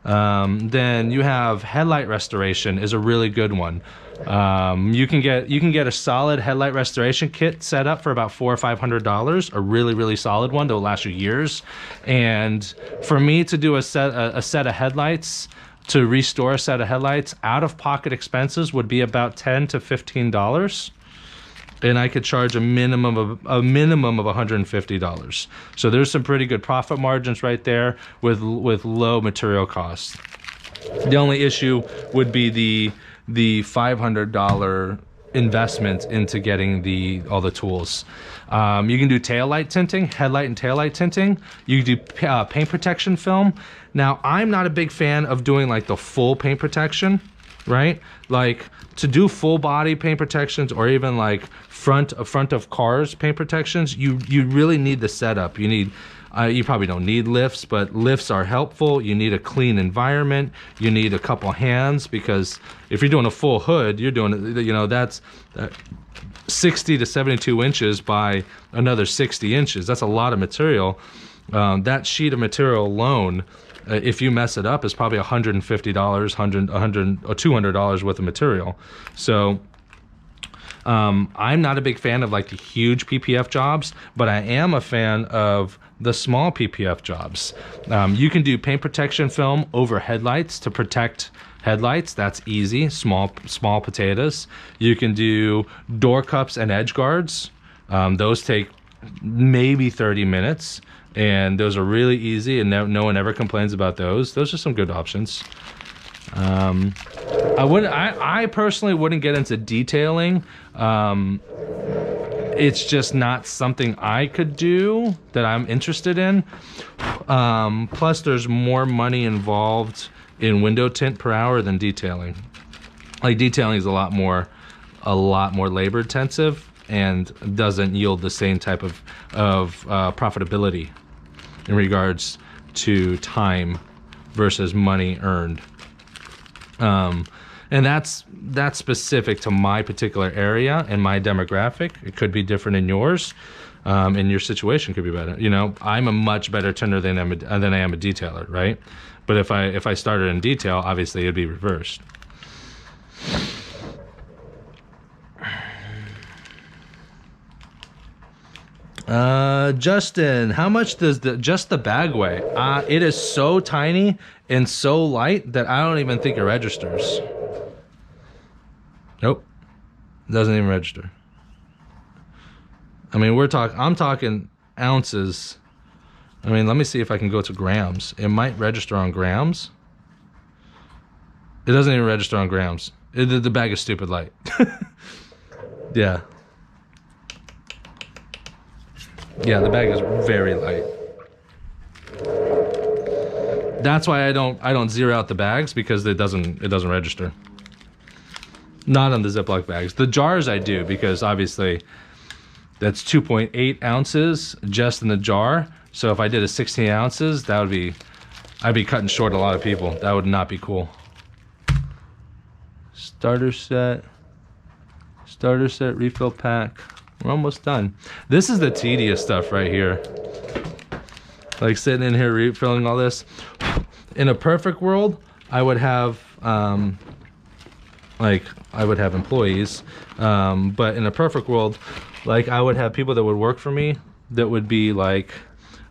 Then you have headlight restoration is a really good one. You can get a solid headlight restoration kit set up for about $400 or $500, a really solid one that will last you years. And for me to do a set of headlights, to restore a set of headlights, out of pocket expenses would be about $10 to $15. And I could charge a minimum of $150. So there's some pretty good profit margins right there with low material costs. The only issue would be the $500 investment into getting all the tools. You can do taillight tinting, headlight and taillight tinting. You can do paint protection film. Now, I'm not a big fan of doing like the full paint protection, right? Like to do full body paint protections, or even like front of cars paint protections, you really need the setup. You need you probably don't need lifts, but lifts are helpful. You need a clean environment. You need a couple hands, because if you're doing a full hood, you're doing, you know, that's 60 to 72 inches by another 60 inches. That's a lot of material. That sheet of material alone, if you mess it up, is probably $150, $100 or $200 worth of material. So I'm not a big fan of like the huge PPF jobs, but I am a fan of the small PPF jobs. You can do paint protection film over headlights to protect headlights. That's easy, small potatoes. You can do door cups and edge guards. Those take maybe 30 minutes, and those are really easy, and no one ever complains about those. Those are some good options. I personally wouldn't get into detailing. It's just not something I could do that I'm interested in. Plus, there's more money involved in window tint per hour than detailing. Like, detailing is a lot more labor intensive and doesn't yield the same type of profitability in regards to time versus money earned. And that's specific to my particular area and my demographic. It could be different in yours, and your situation could be better. You know, I'm a much better tinter than I am a detailer, right? But if I started in detail, obviously it'd be reversed. Justin, how much does just the bag weigh? It is so tiny and so light that I don't even think it registers. Nope, doesn't even register. I mean, I'm talking ounces. I mean, let me see if I can go to grams. It might register on grams. It doesn't even register on grams. The bag is stupid light. Yeah. Yeah, the bag is very light. That's why I don't zero out the bags, because it doesn't register. Not on the Ziploc bags. The jars I do, because obviously that's 2.8 ounces just in the jar. So if I did a 16 ounces, I'd be cutting short a lot of people. That would not be cool. Starter set refill pack. We're almost done. This is the tedious stuff right here. Like sitting in here refilling all this. In a perfect world, I would have employees, but in a perfect world, like I would have people that would work for me that would be like,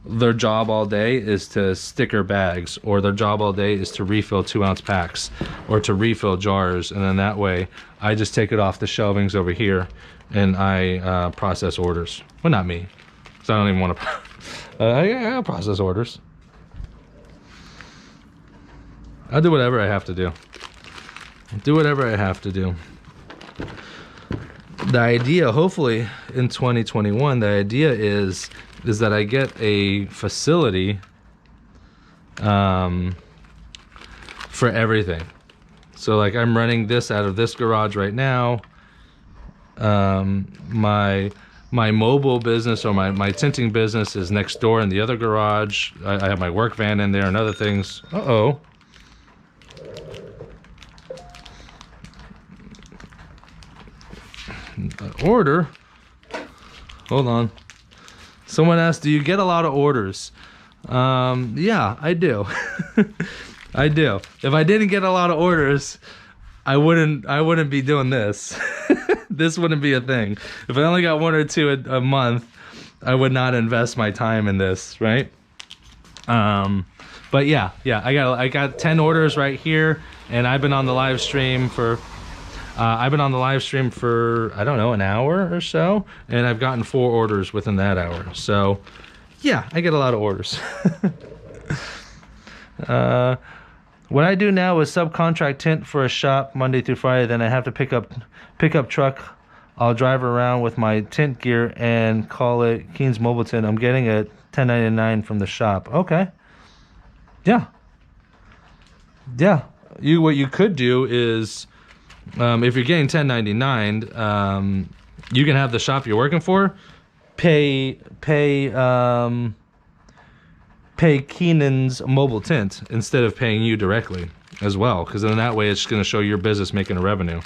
their job all day is to sticker bags, or their job all day is to refill 2-ounce packs or to refill jars, and then that way I just take it off the shelvings over here and I process orders. Well, not me, because I don't even want to I process orders. I'll do whatever I have to do. The idea, hopefully in 2021, the idea is that I get a facility for everything. So like I'm running this out of this garage right now. My mobile business, or my tinting business, is next door in the other garage. I have my work van in there and other things. Uh-oh. Order? Hold on. Someone asked, do you get a lot of orders? Yeah, I do. I do. If I didn't get a lot of orders, I wouldn't be doing this. This wouldn't be a thing. If I only got 1 or 2 a month, I would not invest my time in this, right? But yeah, I got 10 orders right here, and I've been on the live stream for I don't know, an hour or so, and I've gotten 4 orders within that hour. So yeah, I get a lot of orders. What I do now is subcontract tint for a shop Monday through Friday. Then I have to pick up truck. I'll drive around with my tint gear and call it Keen's Mobile Tint. I'm getting a $10.99 from the shop. Okay. Yeah. What you could do is, if you're getting $10.99, you can have the shop you're working for pay Keenan's Mobile Tint instead of paying you directly as well, because then that way it's going to show your business making a revenue.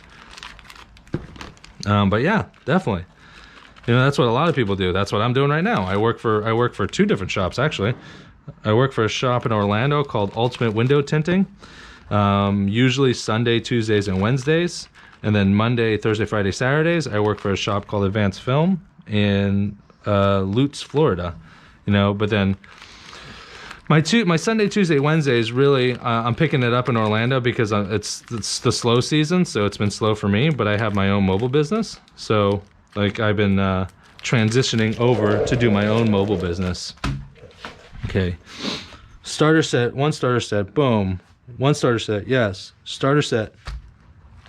But yeah, definitely. That's what a lot of people do. That's what I'm doing right now. I work for 2 different shops, actually. I work for a shop in Orlando called Ultimate Window Tinting, usually Sunday, Tuesdays, and Wednesdays. And then Monday, Thursday, Friday, Saturdays, I work for a shop called Advanced Film in Lutz, Florida. But then my Sunday, Tuesday, Wednesdays, really, I'm picking it up in Orlando because it's the slow season, so it's been slow for me, but I have my own mobile business. So, like, I've been transitioning over to do my own mobile business. Okay. Starter set, 1 starter set, boom. 1 starter set, yes. Starter set,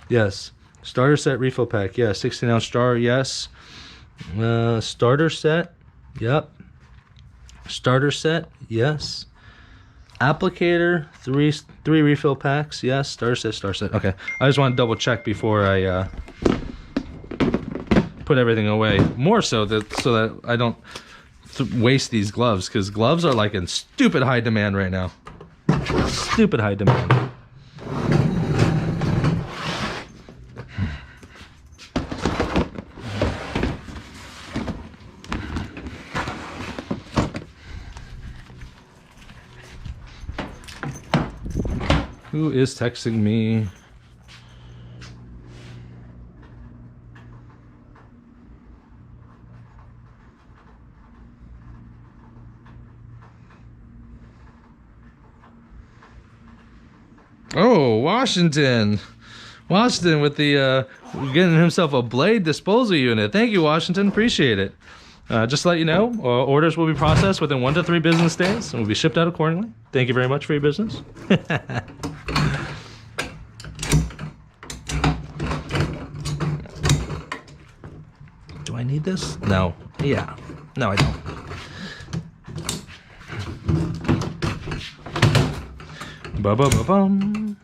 yes. Starter set refill pack, yes. 16-ounce jar, yes. Starter set, yep. Starter set, yes. Applicator, three refill packs, yes. Starter set. Okay, I just want to double check before I put everything away. More so that I don't waste these gloves, because gloves are like in stupid high demand right now. Stupid high demand. Who is texting me? Oh, Washington with the getting himself a blade disposal unit. Thank you, Washington. Appreciate it. Just to let you know, orders will be processed within 1 to 3 business days and will be shipped out accordingly. Thank you very much for your business. Do I need this? No. Yeah. No, I don't. Ba-ba-ba-bum.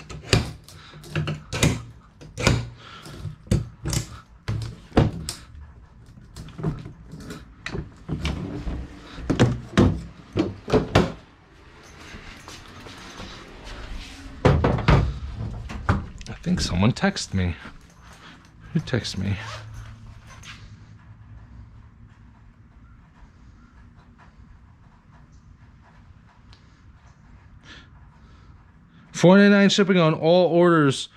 I think someone texted me. Who texted me? $4.99 shipping on all orders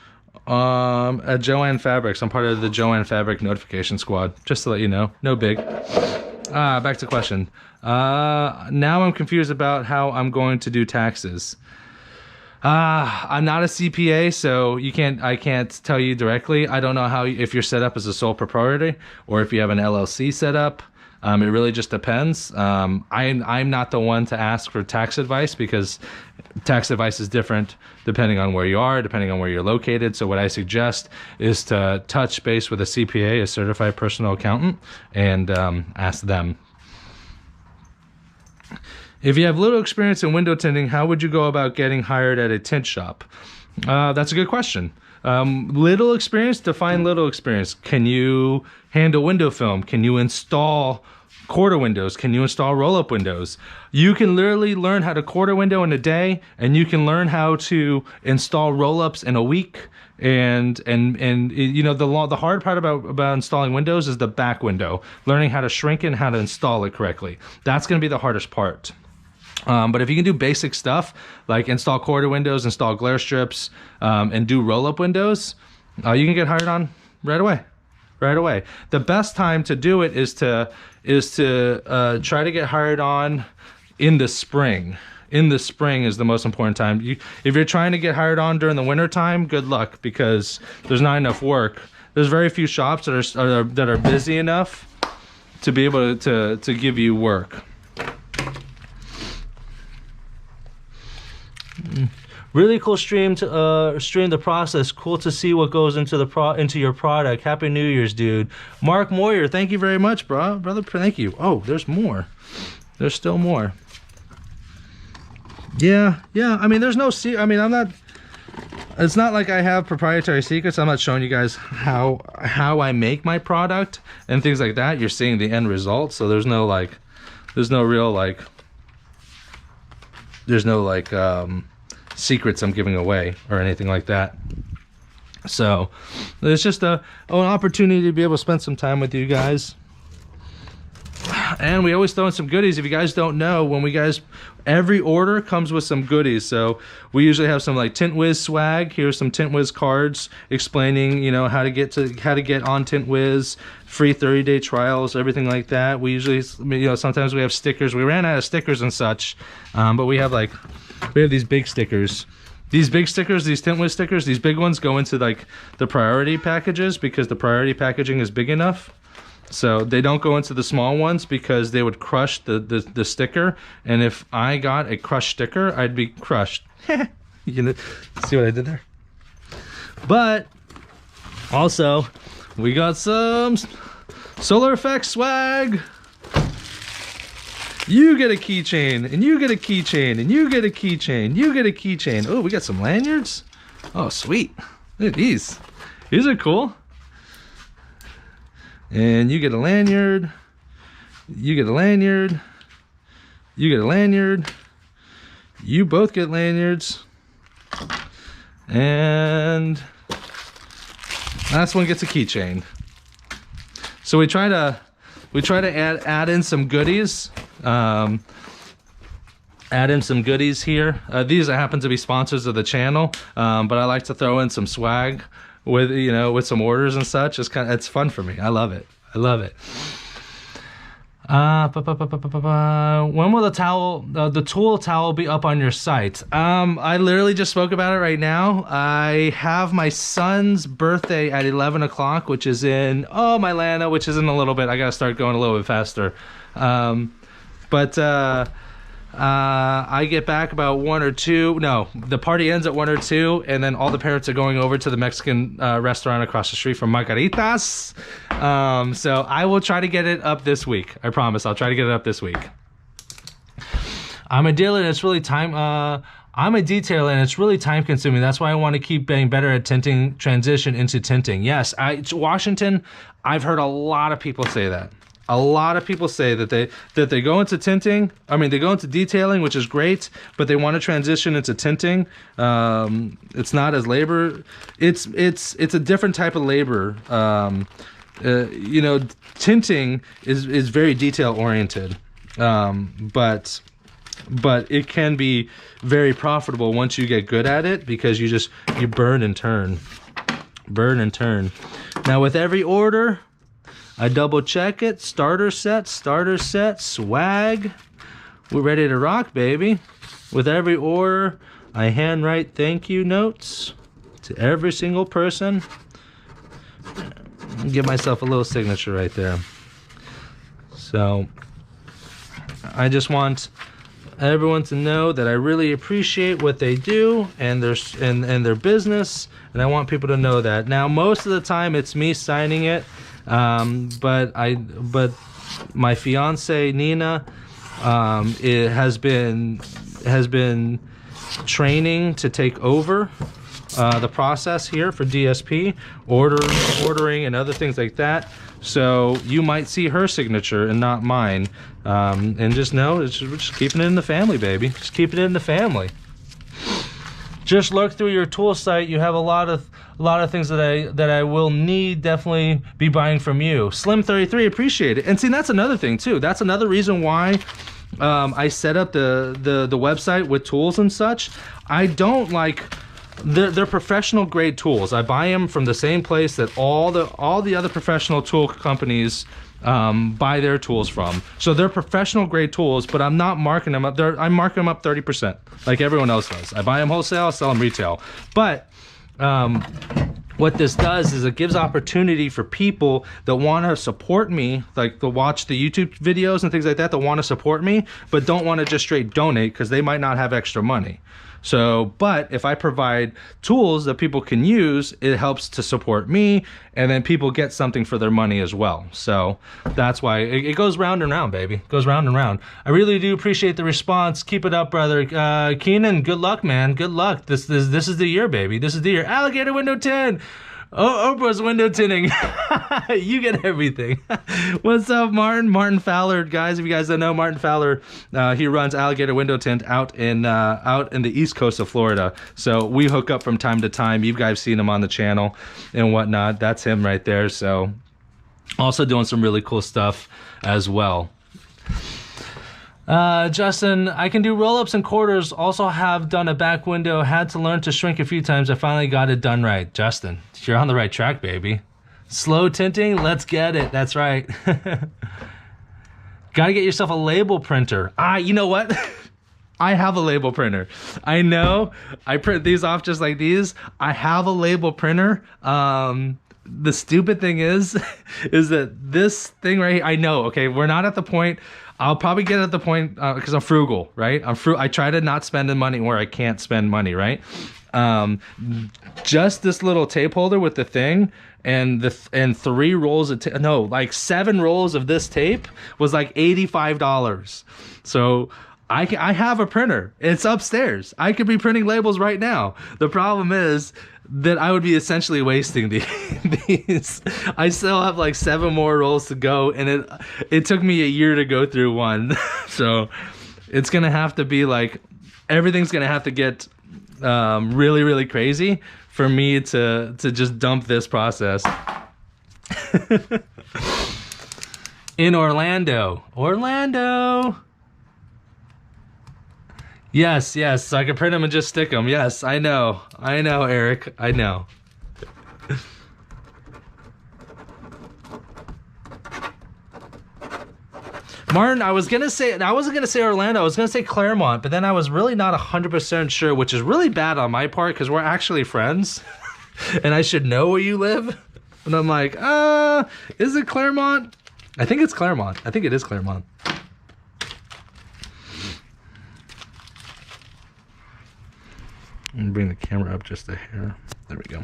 at Joanne Fabrics. I'm part of the Joanne Fabric notification squad, just to let you know. No big. Back to question. Now I'm confused about how I'm going to do taxes. I'm not a CPA, so I can't tell you directly. I don't know if you're set up as a sole proprietor or if you have an LLC set up. It really just depends. I'm not the one to ask for tax advice, because tax advice is different depending on where you are, depending on where you're located. So what I suggest is to touch base with a CPA, a certified personal accountant, and ask them. If you have little experience in window tinting, how would you go about getting hired at a tint shop? That's a good question. Little experience, define little experience. Can you handle window film? Can you install quarter windows? Can you install roll-up windows? You can literally learn how to quarter window in a day, and you can learn how to install roll-ups in a week. And the hard part about installing windows is the back window. Learning how to shrink it and how to install it correctly. That's going to be the hardest part. But if you can do basic stuff like install quarter windows, install glare strips, and do roll-up windows, you can get hired on right away. Right away. The best time to do it is to try to get hired on in the spring. In the spring is the most important time. If you're trying to get hired on during the winter time, good luck, because there's not enough work. There's very few shops that are busy enough to be able to give you work. Really cool stream the process. Cool to see what goes into your product. Happy New Year's, dude. Mark Moyer, thank you very much, brother. Thank you. Oh, there's more. There's still more. Yeah. I mean, there's no I mean, I'm not. It's not like I have proprietary secrets. I'm not showing you guys how I make my product and things like that. You're seeing the end result, so there's no real secrets I'm giving away or anything like that. So it's just an opportunity to be able to spend some time with you guys. And we always throw in some goodies. If you guys don't know, every order comes with some goodies. So we usually have some like Tint Wiz swag. Here's some Tint Wiz cards explaining, how to get on Tint Wiz, free 30-day trials, everything like that. We usually, sometimes we have stickers. We ran out of stickers and such, but we have these big stickers. These big stickers, these Tint Wiz stickers, these big ones go into like the priority packages because the priority packaging is big enough. So they don't go into the small ones because they would crush the sticker. And if I got a crushed sticker, I'd be crushed. You see what I did there? But also, we got some solar effects swag. You get a keychain, and you get a keychain, and you get a keychain, you get a keychain. Oh, we got some lanyards. Oh, sweet. Look at these. These are cool. And you get a lanyard, you get a lanyard, you get a lanyard, you both get lanyards, and last one gets a keychain. So we try to add in some goodies. Add in some goodies here. These happen to be sponsors of the channel, but I like to throw in some swag with some orders and such. It's fun for me. I love it. When will the tool towel be up on your site? I literally just spoke about it right now. I have my son's birthday at 11 o'clock, which is in Atlanta, which is in a little bit. I gotta start going a little bit faster. I get back about 1 or 2. No, the party ends at 1 or 2, and then all the parents are going over to the Mexican restaurant across the street from Margaritas. So I will try to get it up this week. I promise. I'll try to get it up this week. I'm a dealer, and it's really time. I'm a detailer, and it's really time consuming. That's why I want to keep getting better at tinting, transition into tinting. Yes, Washington. I've heard a lot of people say that. A lot of people say that they go into tinting. I mean, they go into detailing, which is great, but they want to transition into tinting. It's not as labor. It's a different type of labor. Tinting is very detail oriented, but it can be very profitable once you get good at it because you burn and turn. Now with every order, I double check it. Starter set, swag. We're ready to rock, baby. With every order, I handwrite thank you notes to every single person. Give myself a little signature right there. So I just want everyone to know that I really appreciate what they do and their business, and I want people to know that. Now, most of the time, it's me signing it. But my fiance Nina has been training to take over the process here for DSP, ordering and other things like that. So you might see her signature and not mine. And just know we're just keeping it in the family, baby. Just keeping it in the family. Just look through your tool site. You have a lot of things that I will definitely be buying from you. Slim33, appreciate it. And see, that's another thing too. That's another reason why I set up the website with tools and such. I don't like. They're professional grade tools. I buy them from the same place that all the other professional tool companies buy their tools from. So they're professional grade tools, but I'm not marking them up. I'm marking them up 30%, like everyone else does. I buy them wholesale, I sell them retail. But what this does is it gives opportunity for people that want to support me, like to watch the YouTube videos and things like that want to support me, but don't want to just straight donate because they might not have extra money. So, but if I provide tools that people can use, it helps to support me, and then people get something for their money as well. So that's why it goes round and round, baby. It goes round and round. I really do appreciate the response. Keep it up, brother. Keenan, good luck, man. Good luck. This is the year, baby. This is the year. Alligator window tint. Oh, Oprah's window tinting. You get everything. What's up, Martin? Martin Fowler, guys. If you guys don't know, Martin Fowler, he runs Alligator Window Tint out in the east coast of Florida. So we hook up from time to time. You guys seen him on the channel and whatnot. That's him right there. So also doing some really cool stuff as well. Justin, I can do roll-ups and quarters. Also have done a back window. Had to learn to shrink a few times. I finally got it done right. Justin, you're on the right track, baby. Slow tinting, let's get it. That's right. Gotta get yourself a label printer. You know what? I have a label printer. I know. I print these off just like these. I have a label printer. The stupid thing is that this thing right here, I know, okay, we're not at the point. I'll probably get at the point because I'm frugal, right? I try to not spend the money where I can't spend money, right? Just this little tape holder with the thing and 3 rolls of like 7 rolls of this tape was like $85. So I have a printer. It's upstairs. I could be printing labels right now. The problem is that I would be essentially wasting these. I still have like 7 more rolls to go, and it took me a year to go through one. So it's gonna have to be like everything's gonna have to get really, really crazy for me to just dump this process. In Orlando. Yes, so I can print them and just stick them. Yes, I know, Eric, I know. Martin, I wasn't gonna say Orlando, I was gonna say Claremont, but then I was really not 100% sure, which is really bad on my part because we're actually friends and I should know where you live. And I'm like, is it Claremont? I think it's Claremont. I think it is Claremont. And bring the camera up just a hair. There we go.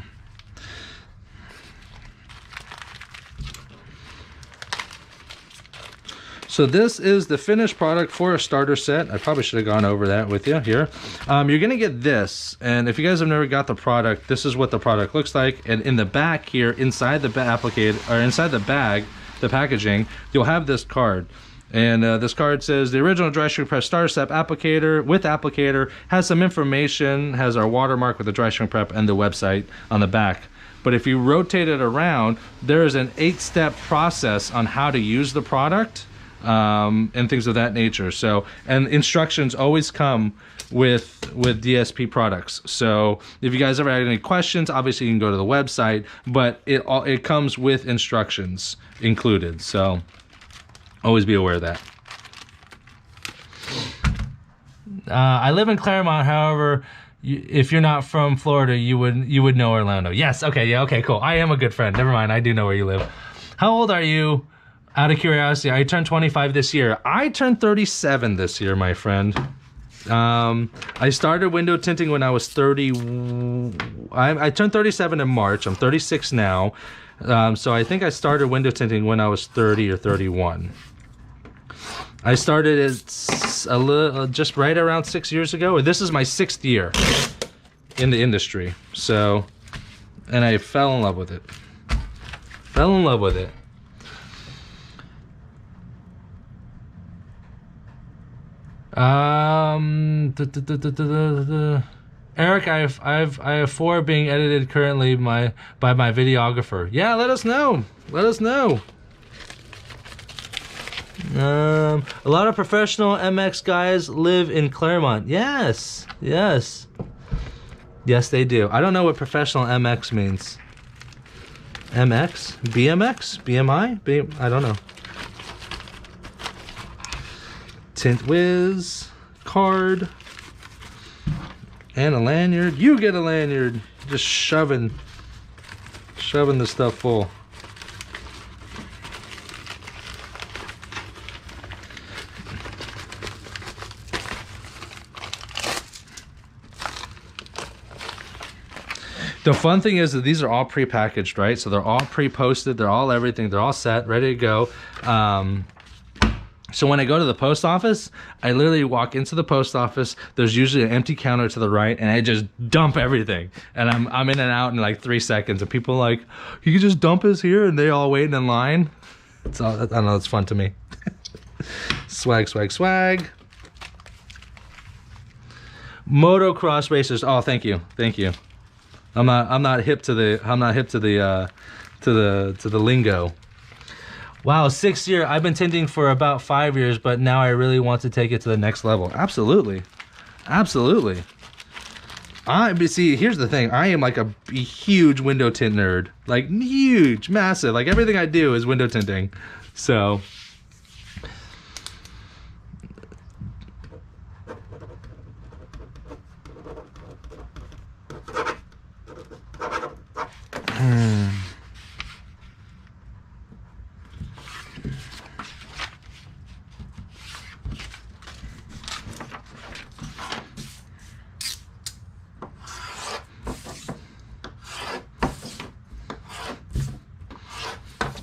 So this is the finished product for a starter set. I probably should have gone over that with you here. You're gonna get this, and if you guys have never got the product, this is what the product looks like. And in the back here, inside the inside the bag, the packaging, you'll have this card. And this card says the original dry shrink press starter set applicator with applicator, has some information, has our watermark with the dry shrink prep and the website on the back. But if you rotate it around, there is an 8-step process on how to use the product and things of that nature. So, and instructions always come with DSP products. So if you guys ever had any questions, obviously you can go to the website, but it comes with instructions included. So always be aware of that. I live in Claremont, however, if you're not from Florida, you would know Orlando. Yes, okay, yeah, okay, cool. I am a good friend. Never mind, I do know where you live. How old are you? Out of curiosity, I turned 25 this year. I turned 37 this year, my friend. I started window tinting when I was 30. I turned 37 in March. I'm 36 now. So I think I started window tinting when I was 30 or 31. I started it just right around 6 years ago. This is my 6th year in the industry. So, and I fell in love with it. Eric, I have 4 being edited currently by my videographer. Yeah, let us know. A lot of professional MX guys live in Claremont. Yes, yes. Yes, they do. I don't know what professional MX means. MX? BMX? BMI? I don't know. Tint Wiz. Card. And a lanyard. You get a lanyard. Just shoving the stuff full. The fun thing is that these are all pre-packaged, right? So they're all pre-posted, they're all everything, they're all set, ready to go. So when I go to the post office, I literally walk into the post office. There's usually an empty counter to the right, and I just dump everything. And I'm in and out in like 3 seconds. And people are like, you can just dump us here, and they all waiting in line. It's all, I don't know, it's fun to me. Swag, swag, swag. Motocross racers. Oh, thank you, thank you. I'm not hip to the lingo. Wow, 6th year. I've been tinting for about 5 years, but now I really want to take it to the next level. Absolutely, absolutely. See, here's the thing. I am like a huge window tint nerd, like huge, massive. Like everything I do is window tinting. So.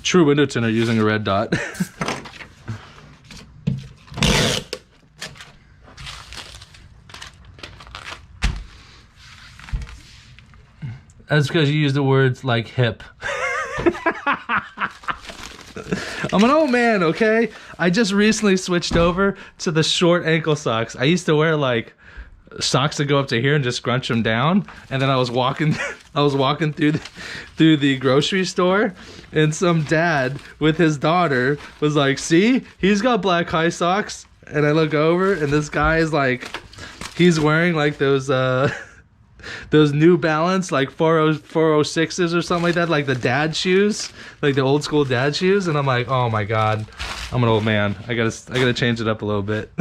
True window tinter using a red dot. That's because you use the words like hip. I'm an old man, okay? I just recently switched over to the short ankle socks. I used to wear like socks that go up to here and just scrunch them down. And then I was walking through the grocery store, and some dad with his daughter was like, see, he's got black high socks. And I look over, and this guy is like, he's wearing like those New Balance like 406s or something like that, like the dad shoes, like the old school dad shoes. And I'm like, oh my god, I'm an old man. I gotta change it up a little bit.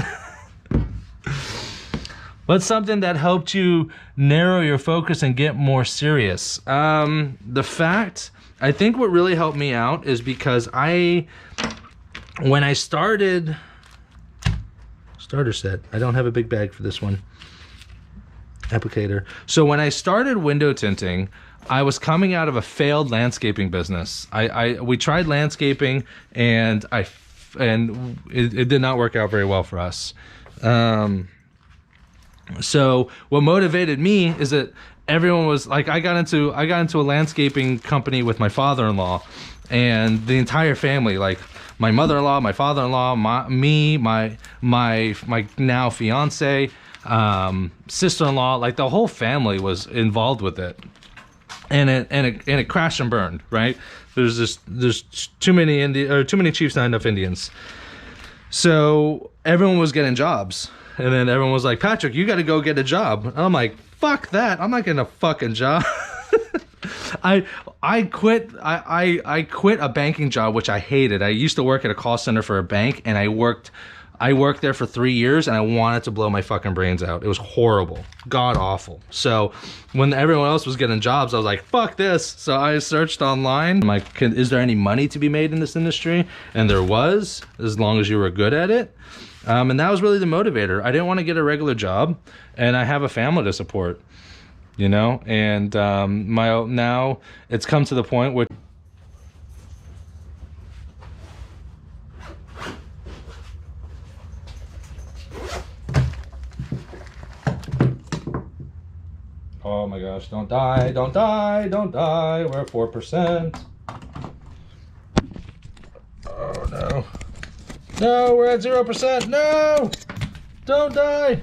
What's something that helped you narrow your focus and get more serious? The fact, I think what really helped me out is because when I started, starter set, I don't have a big bag for this one. Applicator. So when I started window tinting, I was coming out of a failed landscaping business. We tried landscaping, and it did not work out very well for us. So what motivated me is that everyone was like, I got into a landscaping company with my father-in-law, and the entire family, like my mother-in-law, my father-in-law, my now fiance, sister-in-law, like the whole family was involved with it, and it crashed and burned. Right? There's too many chiefs, not enough Indians. So everyone was getting jobs. And then everyone was like, Patrick, you got to go get a job. And I'm like, fuck that. I'm not getting a fucking job. I quit a banking job, which I hated. I used to work at a call center for a bank, and I worked there for 3 years, and I wanted to blow my fucking brains out. It was horrible. God awful. So when everyone else was getting jobs, I was like, fuck this. So I searched online. I'm like, is there any money to be made in this industry? And there was, as long as you were good at it. And that was really the motivator. I didn't want to get a regular job, and I have a family to support, you know? And now it's come to the point where oh my gosh, don't die, don't die, don't die. We're at 4%. Oh no. No, we're at 0%. No! Don't die!